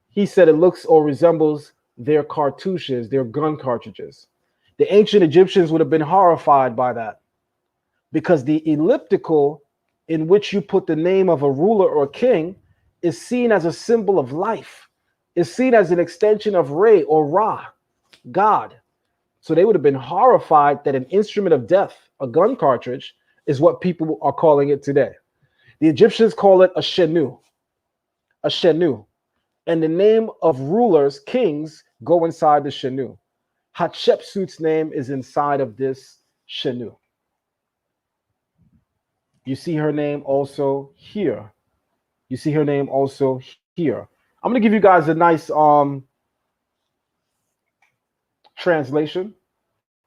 he said it looks or resembles their cartouches, their gun cartridges. The ancient Egyptians would have been horrified by that, because the elliptical in which you put the name of a ruler or king is seen as a symbol of life, is seen as an extension of Re or Ra, God. So they would have been horrified that an instrument of death, a gun cartridge, is what people are calling it today. The Egyptians call it a shenu, a shenu. And the name of rulers, kings, go inside the shenu. Hatshepsut's name is inside of this shenu. You see her name also here. You see her name also here. I'm going to give you guys a nice translation.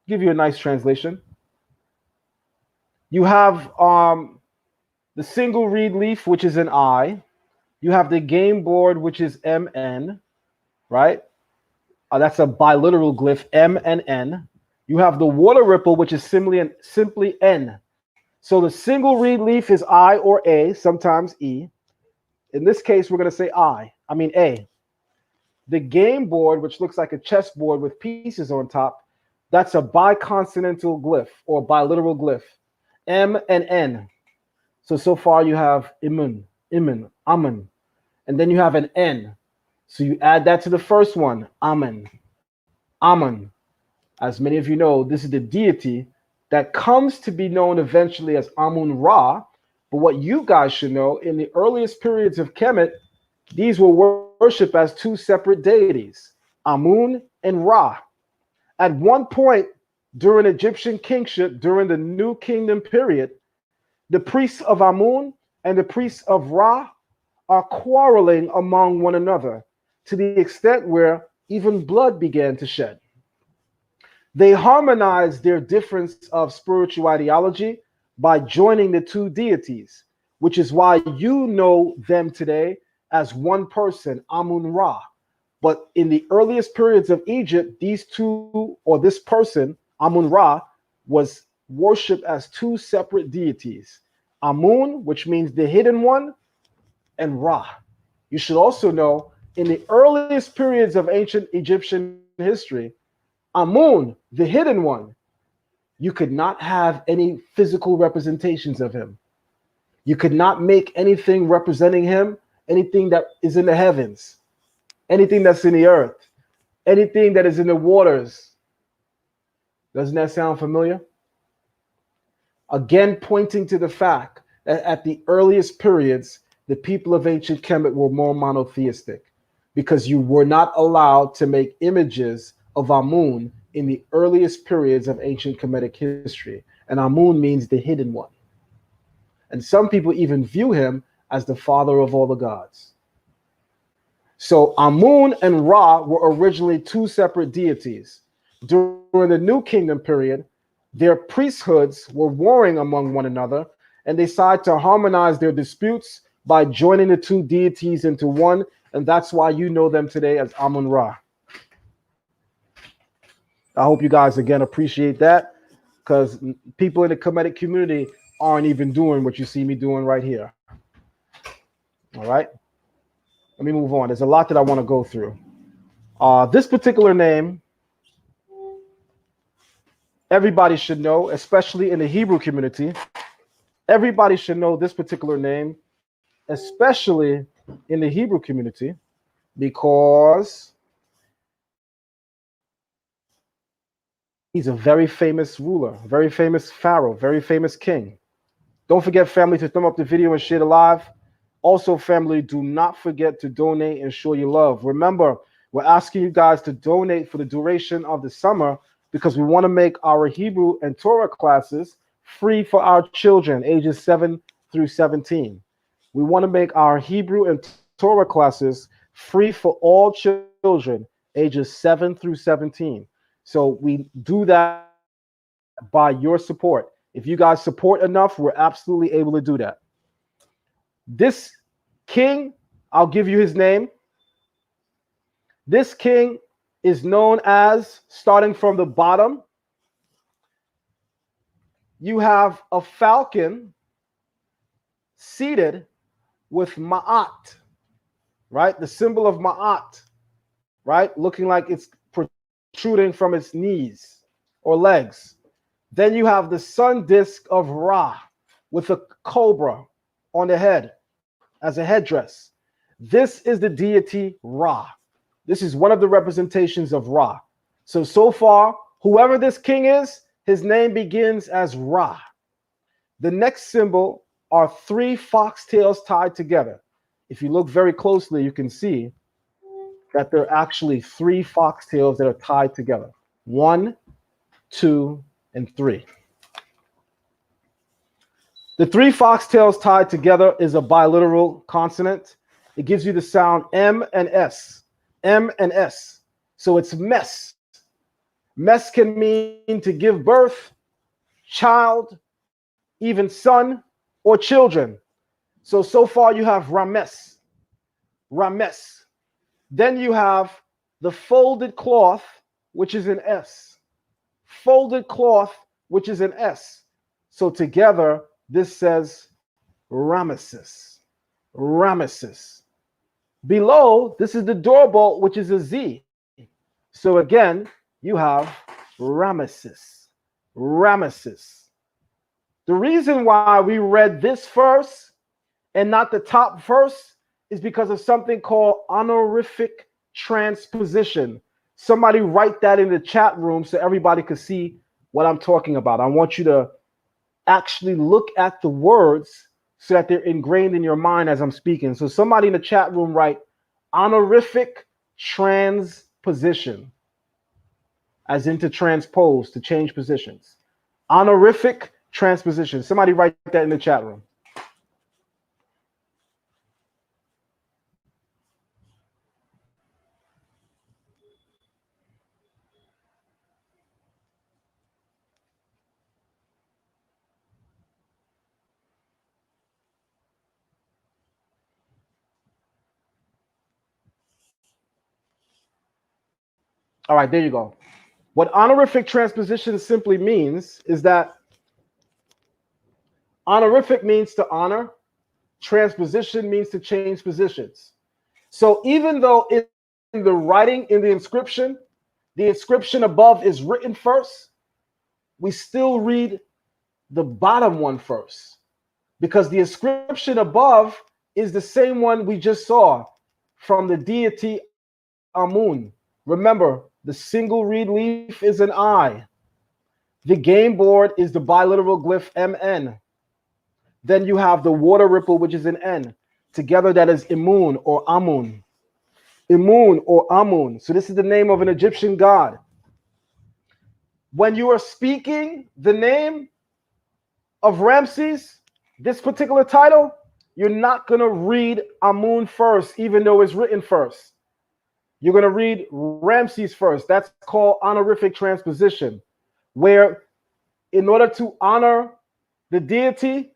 Give you a nice translation. You have the single reed leaf, which is an I. You have the game board, which is MN, right? That's a biliteral glyph, M and N. You have the water ripple, which is simply N. So the single reed leaf is I or A, sometimes E. In this case, we're going to say A. The game board, which looks like a chessboard with pieces on top, that's a biconsonantal glyph or biliteral glyph, M and N. So far you have Imun, Amun. And then you have an N. So you add that to the first one, Amen, Amun. As many of you know, this is the deity that comes to be known eventually as Amun-Ra. But what you guys should know, in the earliest periods of Kemet, these were worshipped as two separate deities, Amun and Ra. At one point during Egyptian kingship, during the New Kingdom period, the priests of Amun and the priests of Ra are quarreling among one another to the extent where even blood began to shed. They harmonized their difference of spiritual ideology by joining the two deities, which is why you know them today as one person, Amun-Ra. But in the earliest periods of Egypt, these two, or this person, Amun-Ra, was worshipped as two separate deities. Amun, which means the hidden one, and Ra. You should also know, in the earliest periods of ancient Egyptian history, Amun, the hidden one, you could not have any physical representations of him. You could not make anything representing him, anything that is in the heavens, anything that's in the earth, anything that is in the waters. Doesn't that sound familiar? Again, pointing to the fact that at the earliest periods, the people of ancient Kemet were more monotheistic because you were not allowed to make images of Amun in the earliest periods of ancient Kemetic history. And Amun means the hidden one. And some people even view him as the father of all the gods. So Amun and Ra were originally two separate deities. During the New Kingdom period, their priesthoods were warring among one another, and they decided to harmonize their disputes by joining the two deities into one, and that's why you know them today as Amun-Ra. I hope you guys again appreciate that, because people in the Kemetic community aren't even doing what you see me doing right here. All right, let me move on. There's a lot that I want to go through. This particular name, everybody should know, especially in the Hebrew community. Everybody should know this particular name, especially in the Hebrew community, because he's a very famous ruler, very famous pharaoh, very famous king. Don't forget, family, to thumb up the video and share it live. Also, family, do not forget to donate and show your love. Remember, we're asking you guys to donate for the duration of the summer because we want to make our Hebrew and Torah classes free for our children ages 7 through 17. We want to make our Hebrew and Torah classes free for all children ages 7 through 17. So we do that by your support. If you guys support enough, we're absolutely able to do that. This king, I'll give you his name. This king is known as, starting from the bottom, you have a falcon seated with Ma'at, right? The symbol of Ma'at, right? Looking like it's protruding from its knees or legs. Then you have the sun disk of Ra with a cobra on the head as a headdress. This is the deity Ra. This is one of the representations of Ra. So far, whoever this king is, his name begins as Ra. The next symbol are 3 foxtails tied together. If you look very closely, you can see that there are actually 3 foxtails that are tied together. 1, 2, and 3. The 3 foxtails tied together is a biliteral consonant. It gives you the sound M and S. M and S. So it's mess. Mess can mean to give birth, child, even son, or children. So far you have Rames. Rames. Then you have the folded cloth, which is an S. Folded cloth, which is an S. So together, this says Rameses. Rameses. Below, this is the doorbolt, which is a Z. So again, you have Rameses. Rameses. The reason why we read this verse and not the top verse is because of something called honorific transposition. Somebody write that in the chat room so everybody could see what I'm talking about. I want you to actually look at the words so that they're ingrained in your mind as I'm speaking. So somebody in the chat room write honorific transposition, as in to transpose, to change positions. Honorific transposition. Somebody write that in the chat room. All right, there you go. What honorific transposition simply means is that honorific means to honor, transposition means to change positions. So even though in the writing, in the inscription above is written first, we still read the bottom one first, because the inscription above is the same one we just saw from the deity Amun. Remember, the single reed leaf is an I. The game board is the biliteral glyph MN. Then you have the water ripple, which is an N. Together, that is Imun or Amun. Imun or Amun. So this is the name of an Egyptian god. When you are speaking the name of Ramses, this particular title, you're not going to read Amun first, even though it's written first. You're going to read Ramses first. That's called honorific transposition, where in order to honor the deity,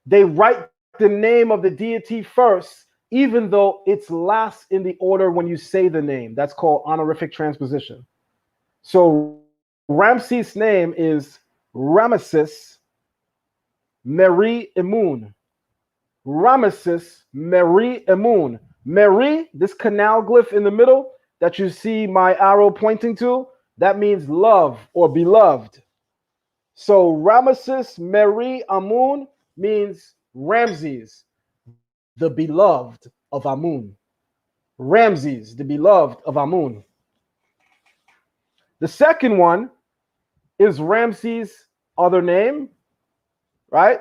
they write the name of the deity first, even though it's last in the order when you say the name. That's called honorific transposition. So Ramses' name is Ramesses Meri Emun. Ramesses Meri Emun. Meri, this canal glyph in the middle that you see my arrow pointing to, that means love or beloved. So Ramesses Meri Amun means Ramses, the beloved of Amun. Ramses, the beloved of Amun. The second one is Ramses' other name, right?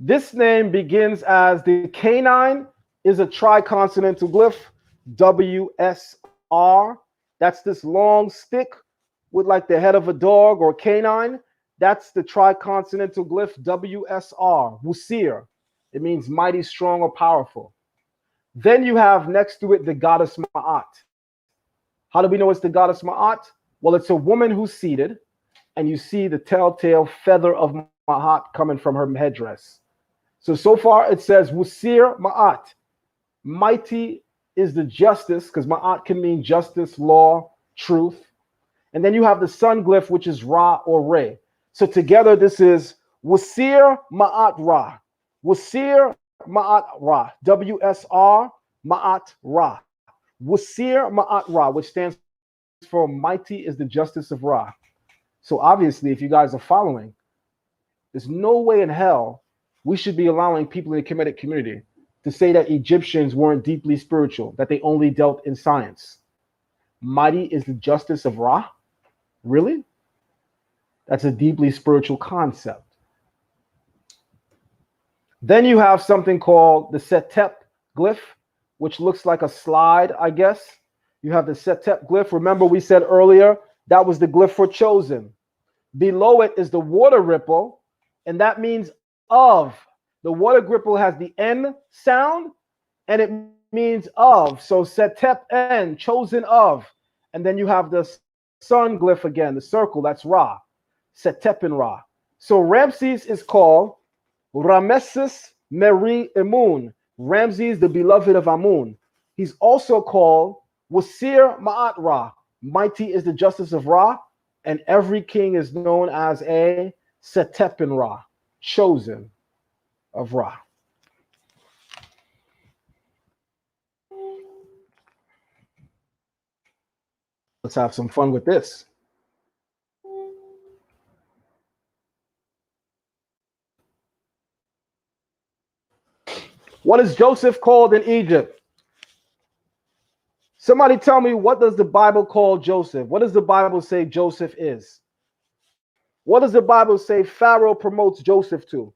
This name begins as the canine is a triconsonantal glyph, WSR. That's this long stick with like the head of a dog or canine. That's the triconsonantal glyph, WSR, Vizier. It means mighty, strong, or powerful. Then you have next to it the goddess Ma'at. How do we know it's the goddess Ma'at? Well, it's a woman who's seated, and you see the telltale feather of Ma'at coming from her headdress. So far it says Vizier Ma'at. Mighty is the justice, because Ma'at can mean justice, law, truth. And then you have the sun glyph, which is Ra or Re. So together this is Vizier Ma'at Ra. Vizier Ma'at Ra. WSR Ma'at Ra. Vizier Ma'at Ra, which stands for mighty is the justice of Ra. So obviously, if you guys are following, there's no way in hell we should be allowing people in the Kemetic community to say that Egyptians weren't deeply spiritual, that they only dealt in science. Mighty is the justice of Ra? Really? That's a deeply spiritual concept. Then you have something called the Setep Glyph, which looks like a slide, I guess. You have the Setep Glyph. Remember, we said earlier that was the glyph for chosen. Below it is the water ripple, and that means of. The water ripple has the N sound, and it means of. So Setep N, chosen of. And then you have the sun glyph again, the circle, that's Ra. Setep Ra. So Ramses is called Ramesses Meri Emun. Ramses, the beloved of Amun. He's also called Vizier Ma'at Ra. Mighty is the justice of Ra. And every king is known as a Setep Ra, chosen of Ra. Let's have some fun with this. What is Joseph called in Egypt? Somebody tell me, what does the Bible call Joseph? What does the Bible say Joseph is? What does the Bible say Pharaoh promotes Joseph to?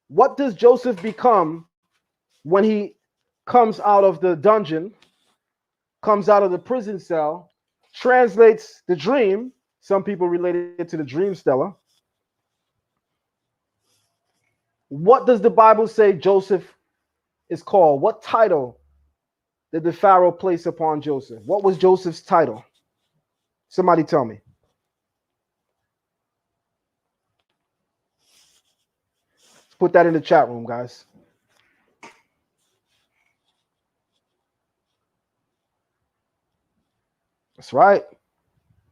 What does Joseph become when he comes out of the dungeon, comes out of the prison cell, translates the dream? Some people relate it to the dream stellar. What does the Bible say Joseph is called? What title did the Pharaoh place upon Joseph? What was Joseph's title? Somebody tell me. Let's put that in the chat room, guys. That's right.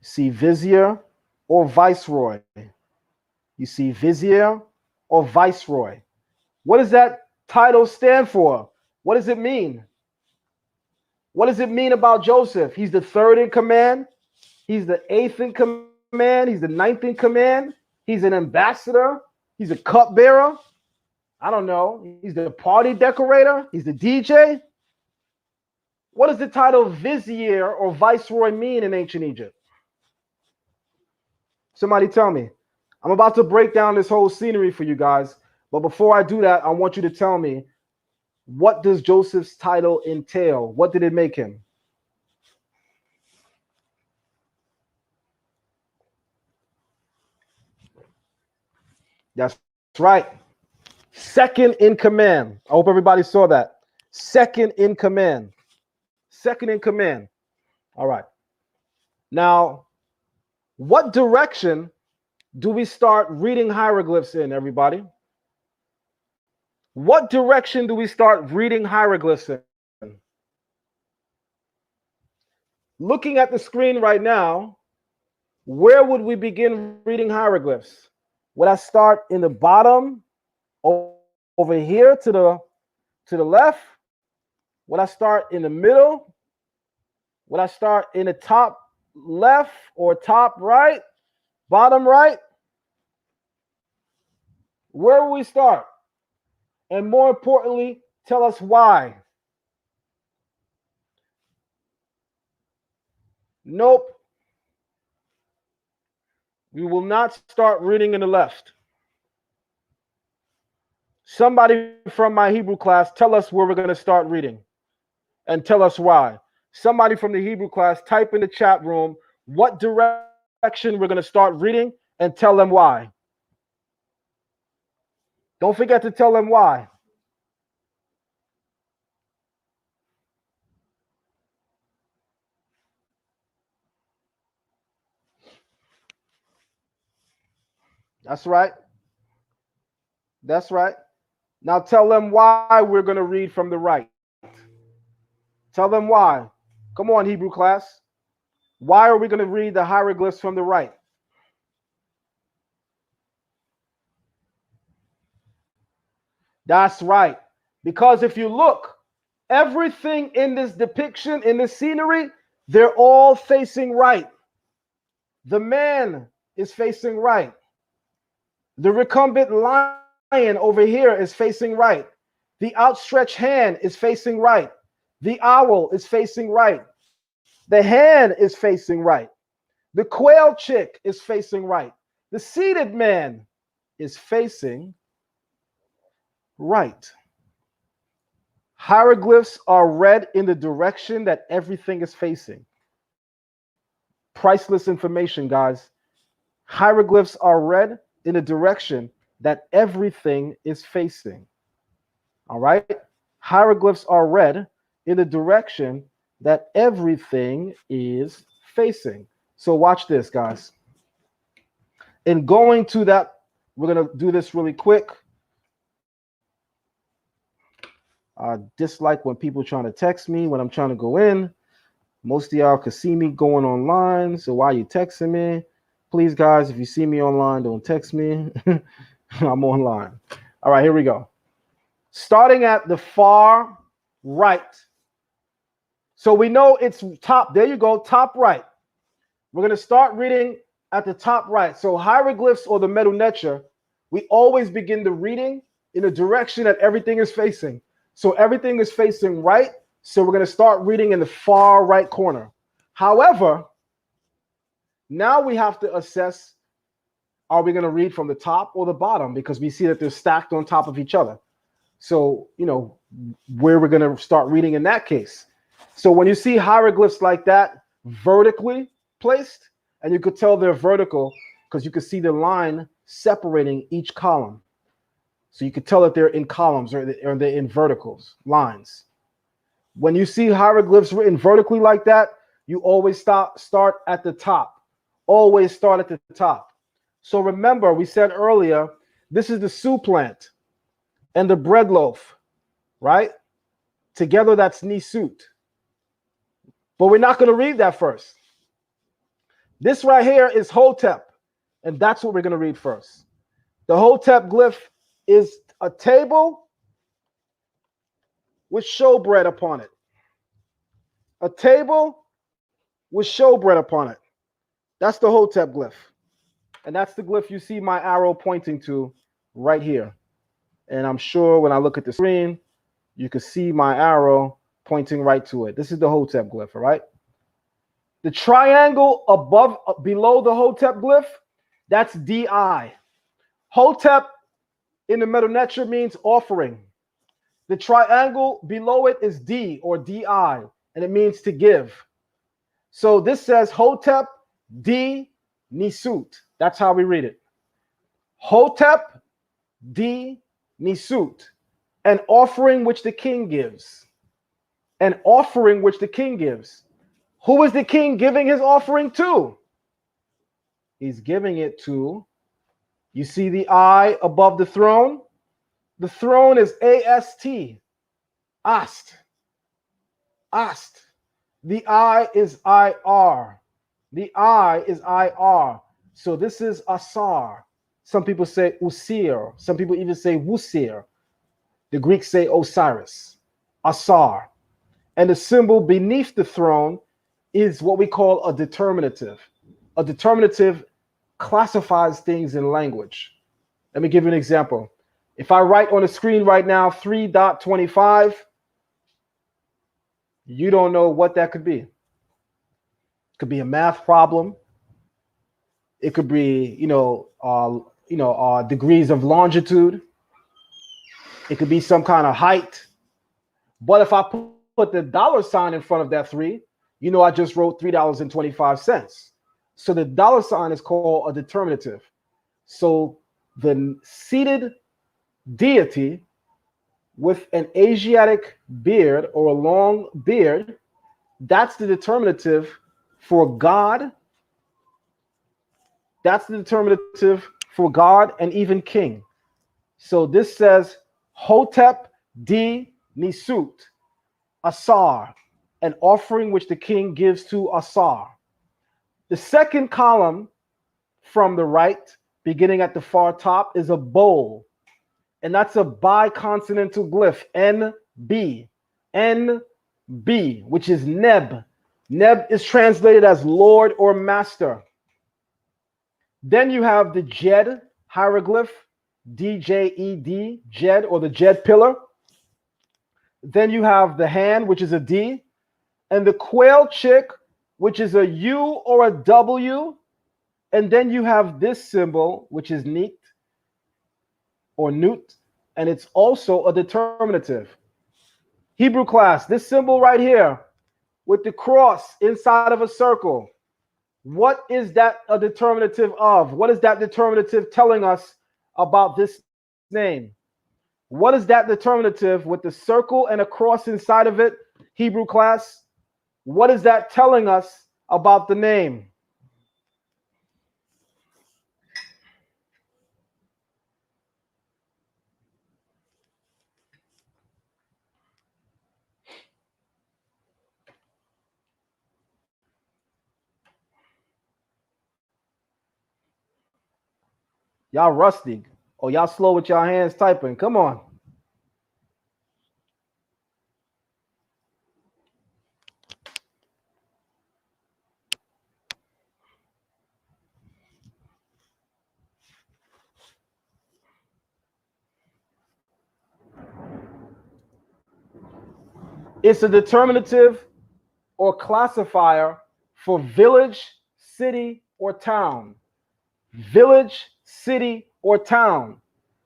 See Vizier or Viceroy. You see Vizier or Viceroy. What does that title stand for? What does it mean? What does it mean about Joseph? He's the third in command. He's the eighth in command. He's the ninth in command. He's an ambassador. He's a cupbearer. I don't know. He's the party decorator. He's the DJ. What does the title Vizier or Viceroy mean in ancient Egypt? Somebody tell me. I'm about to break down this whole scenery for you guys. But before I do that, I want you to tell me, what does Joseph's title entail? What did it make him? That's right. Second in command. I hope everybody saw that. Second in command. Second in command. All right. Now, what direction do we start reading hieroglyphs in, everybody? What direction do we start reading hieroglyphs in? Looking at the screen right now, where would we begin reading hieroglyphs? Would I start in the bottom over here to the left? Would I start in the middle? Would I start in the top left or top right? Bottom right? Where will we start? And more importantly, tell us why. Nope. We will not start reading in the left. Somebody from my Hebrew class, tell us where we're going to start reading and tell us why. Somebody from the Hebrew class, type in the chat room what direction we're going to start reading and tell them why. Don't forget to tell them why. That's right. That's right. Now tell them why we're going to read from the right. Tell them why. Come on, Hebrew class. Why are we going to read the hieroglyphs from the right? That's right. Because if you look, everything in this depiction, in this scenery, they're all facing right. The man is facing right. The recumbent lion over here is facing right. The outstretched hand is facing right. The owl is facing right. The hen is facing right. The quail chick is facing right. The seated man is facing right. Hieroglyphs are read in the direction that everything is facing. Priceless information, guys. Hieroglyphs are read in the direction that everything is facing. All right? Hieroglyphs are read in the direction that everything is facing. So watch this, guys. In going to that, we're going to do this really quick. I dislike when people trying to text me when I'm trying to go in. Most of y'all can see me going online. So why are you texting me? Please, guys, if you see me online, don't text me. I'm online. All right, here we go. Starting at the far right. So we know it's top. There you go, top right. We're going to start reading at the top right. So hieroglyphs or the Medu Neter, we always begin the reading in the direction that everything is facing. So everything is facing right. So we're going to start reading in the far right corner. However, now we have to assess, are we going to read from the top or the bottom? Because we see that they're stacked on top of each other. So, where we're going to start reading in that case. So when you see hieroglyphs like that vertically placed, and you could tell they're vertical because you could see the line separating each column. So you could tell that they're in columns or they're in verticals, lines. When you see hieroglyphs written vertically like that, you always start at the top. Always start at the top. So remember, we said earlier, this is the soup plant and the bread loaf, right? Together, that's nisut. But we're not going to read that first. This right here is Hotep, and that's what we're going to read first. The Hotep glyph is a table with showbread upon it. A table with showbread upon it. That's the Hotep glyph. And that's the glyph you see my arrow pointing to right here. And I'm sure when I look at the screen, you can see my arrow pointing right to it. This is the Hotep glyph, all right? The triangle below the Hotep glyph, that's DI. Hotep in the Medu Neter means offering. The triangle below it is D or DI, and it means to give. So this says Hotep D Nisut. That's how we read it. Hotep D Nisut, an offering which the king gives. An offering which the king gives. Who is the king giving his offering to? He's giving it to, you see the I above the throne? The throne is AST. Ast. Ast. The I is IR. The I is IR. So this is Asar. Some people say Usir. Some people even say Wusir. The Greeks say Osiris. Asar. And the symbol beneath the throne is what we call a determinative. A determinative classifies things in language. Let me give you an example. If I write on the screen right now 3.25, you don't know what that could be. It could be a math problem. It could be, degrees of longitude. It could be some kind of height. But if I put the dollar sign in front of that 3, I just wrote $3.25. So the dollar sign is called a determinative. So the seated deity with an Asiatic beard or a long beard, that's the determinative for God. That's the determinative for God and even king. So this says Hotep D Nisut, Asar, an offering which the king gives to Asar. The second column from the right, beginning at the far top, is a bowl. And that's a biconsonantal glyph, NB. NB, which is Neb. Neb is translated as Lord or Master. Then you have the Jed hieroglyph, DJED, Jed, or the Jed pillar. Then you have the hand, which is a D, and the quail chick, which is a U or a W. And then you have this symbol, which is Neat or Newt, and it's also a determinative. Hebrew class, this symbol right here with the cross inside of a circle, what is that a determinative of? What is that determinative telling us about this name? What is that determinative with the circle and a cross inside of it, Hebrew class? What is that telling us about the name? Y'all rusty. Oh, y'all slow with y'all hands typing. Come on. It's a determinative or classifier for village, city, or town. Village, city, or town.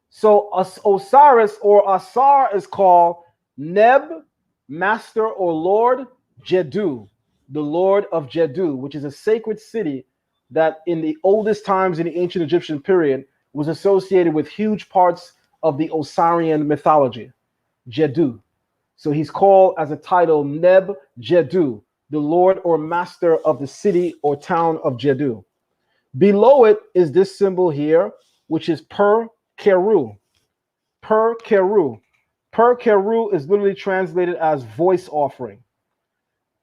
So Osiris or Asar is called Neb, master or lord, Jedu, the lord of Jedu, which is a sacred city that in the oldest times in the ancient Egyptian period was associated with huge parts of the Osirian mythology, Jedu. So he's called as a title Neb Jedu, the lord or master of the city or town of Jedu. Below it is this symbol here, which is Per Keru. Per Keru. Per Keru is literally translated as voice offering.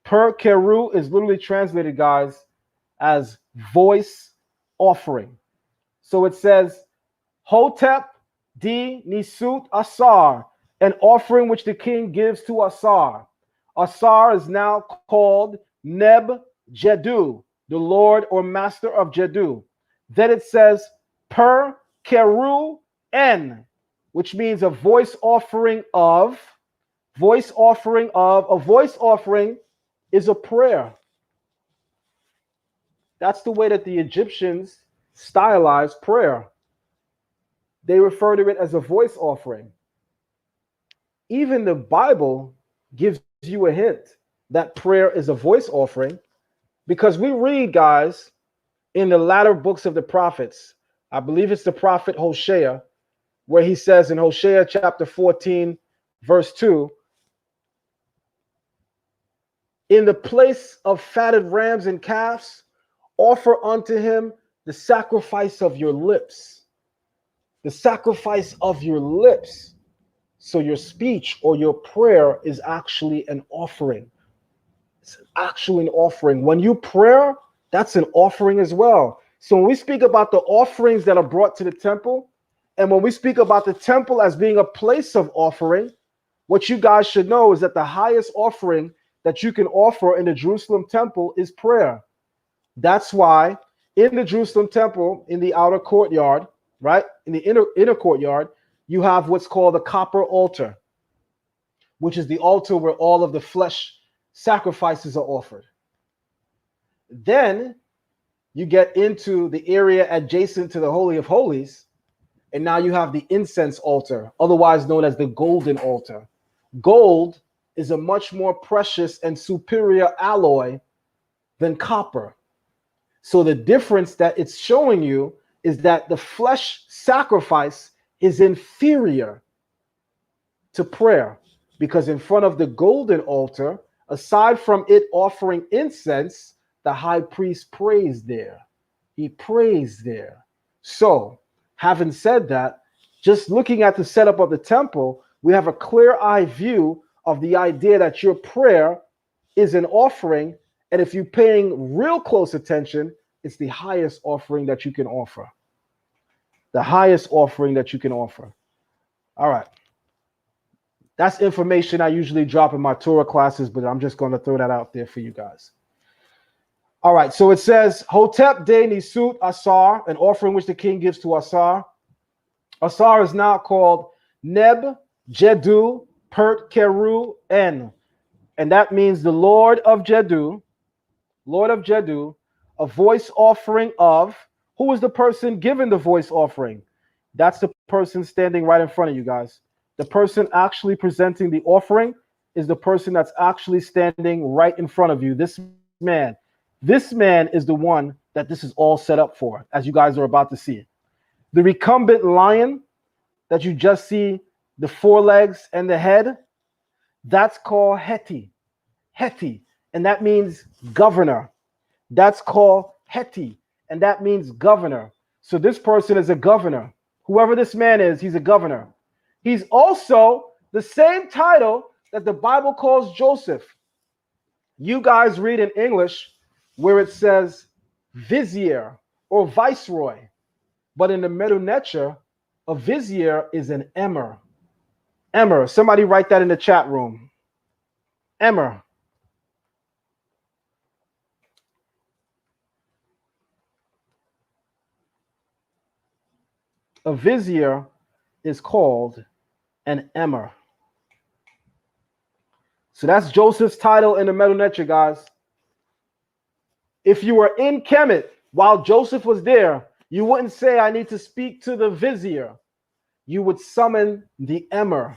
Per Keru is literally translated, guys, as voice offering. So it says, Hotep di Nisut Asar, an offering which the king gives to Asar. Asar is now called Neb Jedu, the lord or master of Jedu. Then it says, Per Keru En, which means a voice offering of. A voice offering is a prayer. That's the way that the Egyptians stylized prayer. They refer to it as a voice offering. Even the Bible gives you a hint that prayer is a voice offering, because we read, guys, in the latter books of the prophets, I believe it's the prophet Hosea, where he says in Hosea chapter 14, verse 2, in the place of fatted rams and calves, offer unto him the sacrifice of your lips. The sacrifice of your lips. So your speech or your prayer is actually an offering. It's actually an offering. When you pray, that's an offering as well. So when we speak about the offerings that are brought to the temple, and when we speak about the temple as being a place of offering, what you guys should know is that the highest offering that you can offer in the Jerusalem temple is prayer. That's why in the Jerusalem temple, in the outer courtyard, right, in the inner courtyard, you have what's called the copper altar, which is the altar where all of the flesh sacrifices are offered. Then you get into the area adjacent to the Holy of Holies, and now you have the incense altar, otherwise known as the golden altar. Gold is a much more precious and superior alloy than copper. So the difference that it's showing you is that the flesh sacrifice is inferior to prayer, because in front of the golden altar, aside from it offering incense, the high priest prays there. He prays there. So, having said that, just looking at the setup of the temple, we have a clear-eye view of the idea that your prayer is an offering, and if you're paying real close attention, it's the highest offering that you can offer. The highest offering that you can offer. All right. That's information I usually drop in my Torah classes, but I'm just going to throw that out there for you guys. All right, so it says, Hotep de Nisut Asar, an offering which the king gives to Asar. Asar is now called Neb Jedu Pert Keru En, and that means the Lord of Jedu, a voice offering of. Who is the person giving the voice offering? That's the person standing right in front of you guys. The person actually presenting the offering is the person that's actually standing right in front of you. This man is the one that this is all set up for, as you guys are about to see. The recumbent lion that you just see, the forelegs and the head, that's called Heti. Heti, and that means governor. That's called Heti, and that means governor. So this person is a governor. Whoever this man is, he's a governor. He's also the same title that the Bible calls Joseph. You guys read in English where it says Vizier or Viceroy, but in the Medu Neter, a Vizier is an emir. Emir, somebody write that in the chat room. Emir. A Vizier is called an emir. So that's Joseph's title in the Medu Neter, guys. If you were in Kemet while Joseph was there, you wouldn't say, I need to speak to the Vizier. You would summon the Emir.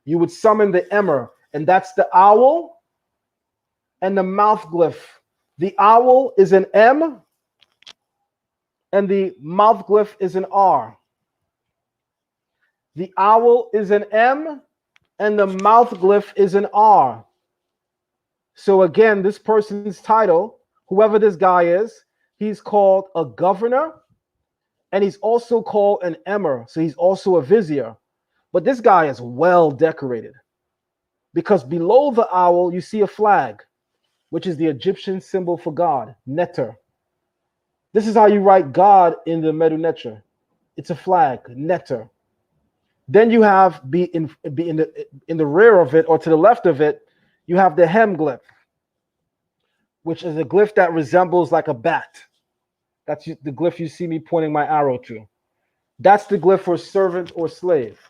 You would summon the Emir, and that's the owl and the mouth glyph. The owl is an M, and the mouth glyph is an R. The owl is an M, and the mouth glyph is an R. So again, this person's title, whoever this guy is, he's called a governor, and he's also called an emir. So he's also a vizier. But this guy is well decorated, because below the owl, you see a flag, which is the Egyptian symbol for God, Neter. This is how you write God in the Medu Neter. It's a flag, Neter. Then you have in the rear of it, or to the left of it, you have the Hem glyph, which is a glyph that resembles like a bat. That's the glyph you see me pointing my arrow to. That's the glyph for servant or slave.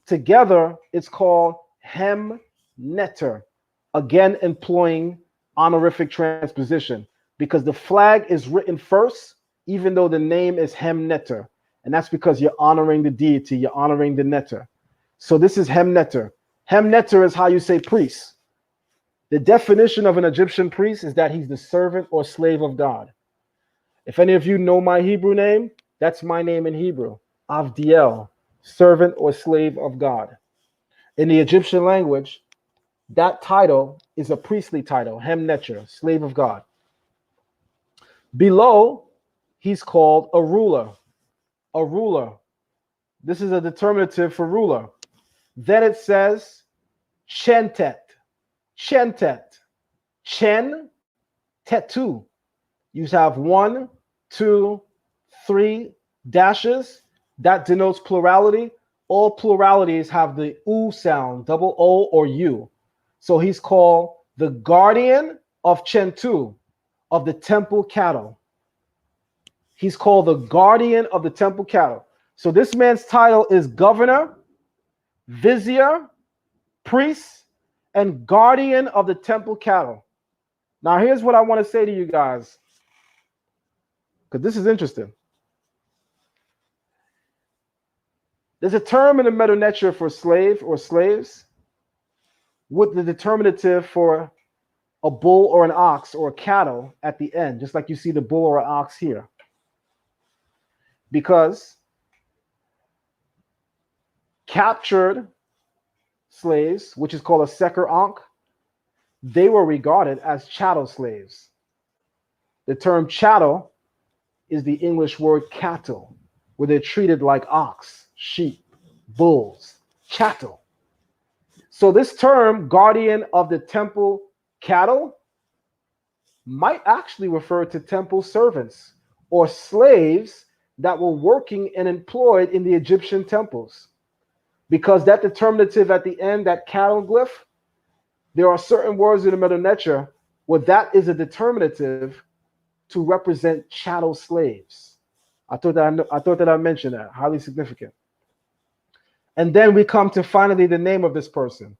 Together, it's called Hem Neter, again employing honorific transposition, because the flag is written first, even though the name is Hem Neter. And that's because you're honoring the deity, you're honoring the Neter. So this is Hem Neter. Hem Neter is how you say priest. The definition of an Egyptian priest is that he's the servant or slave of God. If any of you know my Hebrew name, that's my name in Hebrew, Avdiel, servant or slave of God. In the Egyptian language, that title is a priestly title, Hem Neter, slave of God. Below, he's called a ruler. A ruler. This is a determinative for ruler. Then it says Chentet. Chentet. Chen, tetu. You have 1, 2, 3 dashes. That denotes plurality. All pluralities have the U sound, double O or U. So he's called the guardian of Chentu, of the temple cattle. He's called the guardian of the temple cattle. So this man's title is governor, vizier, priest, and guardian of the temple cattle. Now, here's what I want to say to you guys, because this is interesting. There's a term in the Medu Neter for slave or slaves with the determinative for a bull or an ox or a cattle at the end, just like you see the bull or an ox here. Because captured slaves, which is called a seker ankh, they were regarded as chattel slaves. The term chattel is the English word cattle, where they're treated like ox, sheep, bulls, chattel. So this term, guardian of the temple cattle, might actually refer to temple servants or slaves that were working and employed in the Egyptian temples. Because that determinative at the end, that cattle glyph, there are certain words in the Medu Neter where that is a determinative to represent chattel slaves. I thought that I mentioned that. Highly significant. And then we come to finally the name of this person.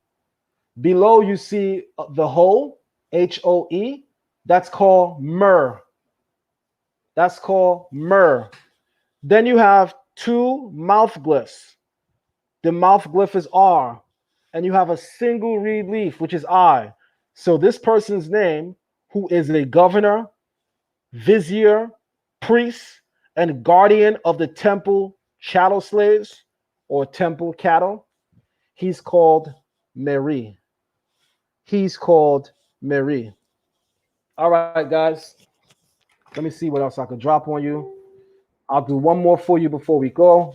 Below you see the Hoe, Hoe. That's called Mer. That's called Mer. Then you have 2 mouth glyphs. The mouth glyph is R. And you have a single reed leaf, which is I. So this person's name, who is a governor, vizier, priest, and guardian of the temple chattel slaves or temple cattle, he's called Meri. He's called Meri. All right, guys. Let me see what else I could drop on you. I'll do one more for you before we go.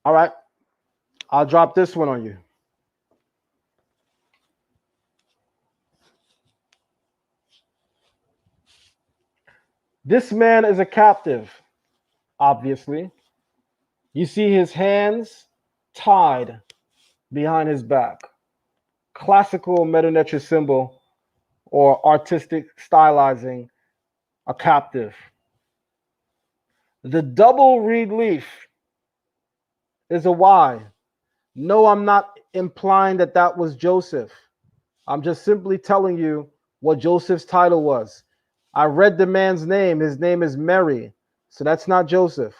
All right, I'll drop this one on you. This man is a captive, obviously. You see his hands tied behind his back. Classical Medu Neter symbol or artistic stylizing a captive. The double reed leaf is a Y. No, I'm not implying that that was Joseph. I'm just simply telling you what Joseph's title was. I read the man's name. His name is Mary. So that's not Joseph.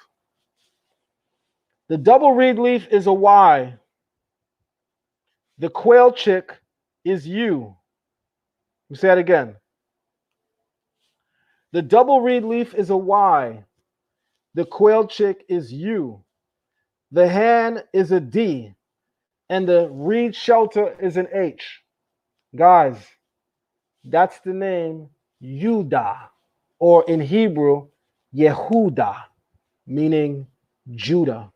The double reed leaf is a Y. The quail chick is you. Let me say that again. The double reed leaf is a Y. The quail chick is you. The hand is a D. And the reed shelter is an H. Guys, that's the name Judah, or in Hebrew, Yehuda, meaning Judah.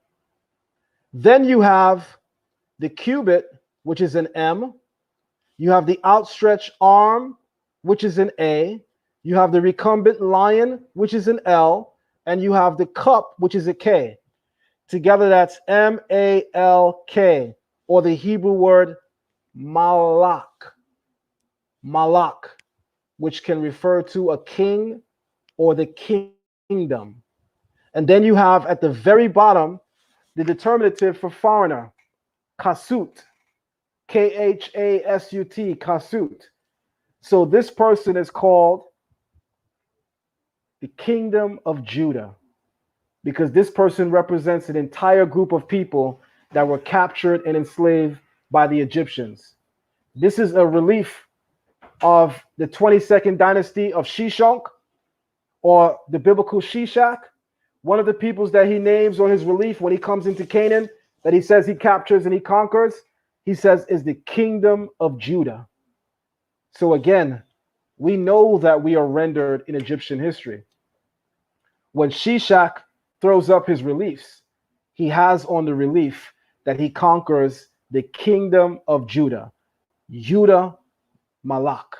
Then you have the cubit, which is an M. You have the outstretched arm, which is an A. You have the recumbent lion, which is an L. And you have the cup, which is a K. Together, that's M-A-L-K, or the Hebrew word malak. Malak, which can refer to a king or the kingdom. And then you have at the very bottom the determinative for foreigner, kasut, K-H-A-S-U-T, kasut. So this person is called the kingdom of Judah, because this person represents an entire group of people that were captured and enslaved by the Egyptians. This is a relief of the 22nd dynasty of Shishonk, or the biblical Shishak. One of the peoples that he names on his relief when he comes into Canaan, that he says he captures and he conquers, he says is the kingdom of Judah. So again, we know that we are rendered in Egyptian history. When Shishak throws up his reliefs, he has on the relief that he conquers the kingdom of Judah. Judah Malak.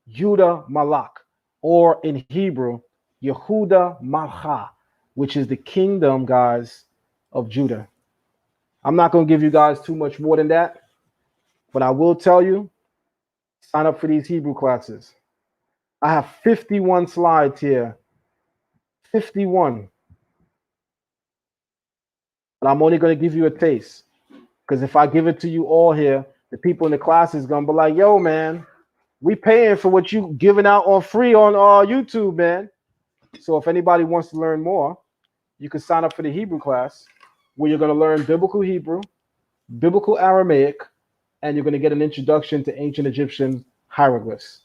Judah Malak. Or in Hebrew, Yehuda Malcha, which is the kingdom, guys, of Judah. I'm not going to give you guys too much more than that, but I will tell you, sign up for these Hebrew classes. I have 51 slides here. 51. But I'm only going to give you a taste. Because if I give it to you all here, the people in the class is going to be like, yo, man, we paying for what you giving out on free on YouTube, man. So if anybody wants to learn more, you can sign up for the Hebrew class, where you're going to learn biblical Hebrew, biblical Aramaic, and you're going to get an introduction to ancient Egyptian hieroglyphs.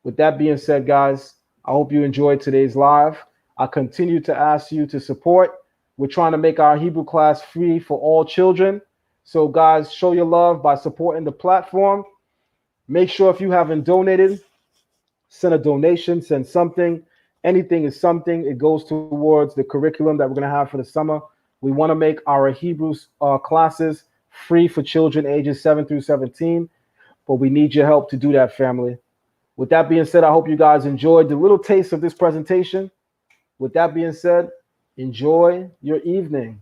With that being said, guys, I hope you enjoyed today's live. I continue to ask you to support. We're trying to make our Hebrew class free for all children. So guys, show your love by supporting the platform. Make sure if you haven't donated, send a donation, send something. Anything is something. It goes towards the curriculum that we're going to have for the summer. We want to make our Hebrew classes free for children ages 7 through 17, but we need your help to do that, family. With that being said, I hope you guys enjoyed the little taste of this presentation. With that being said, enjoy your evening.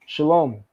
Shalom.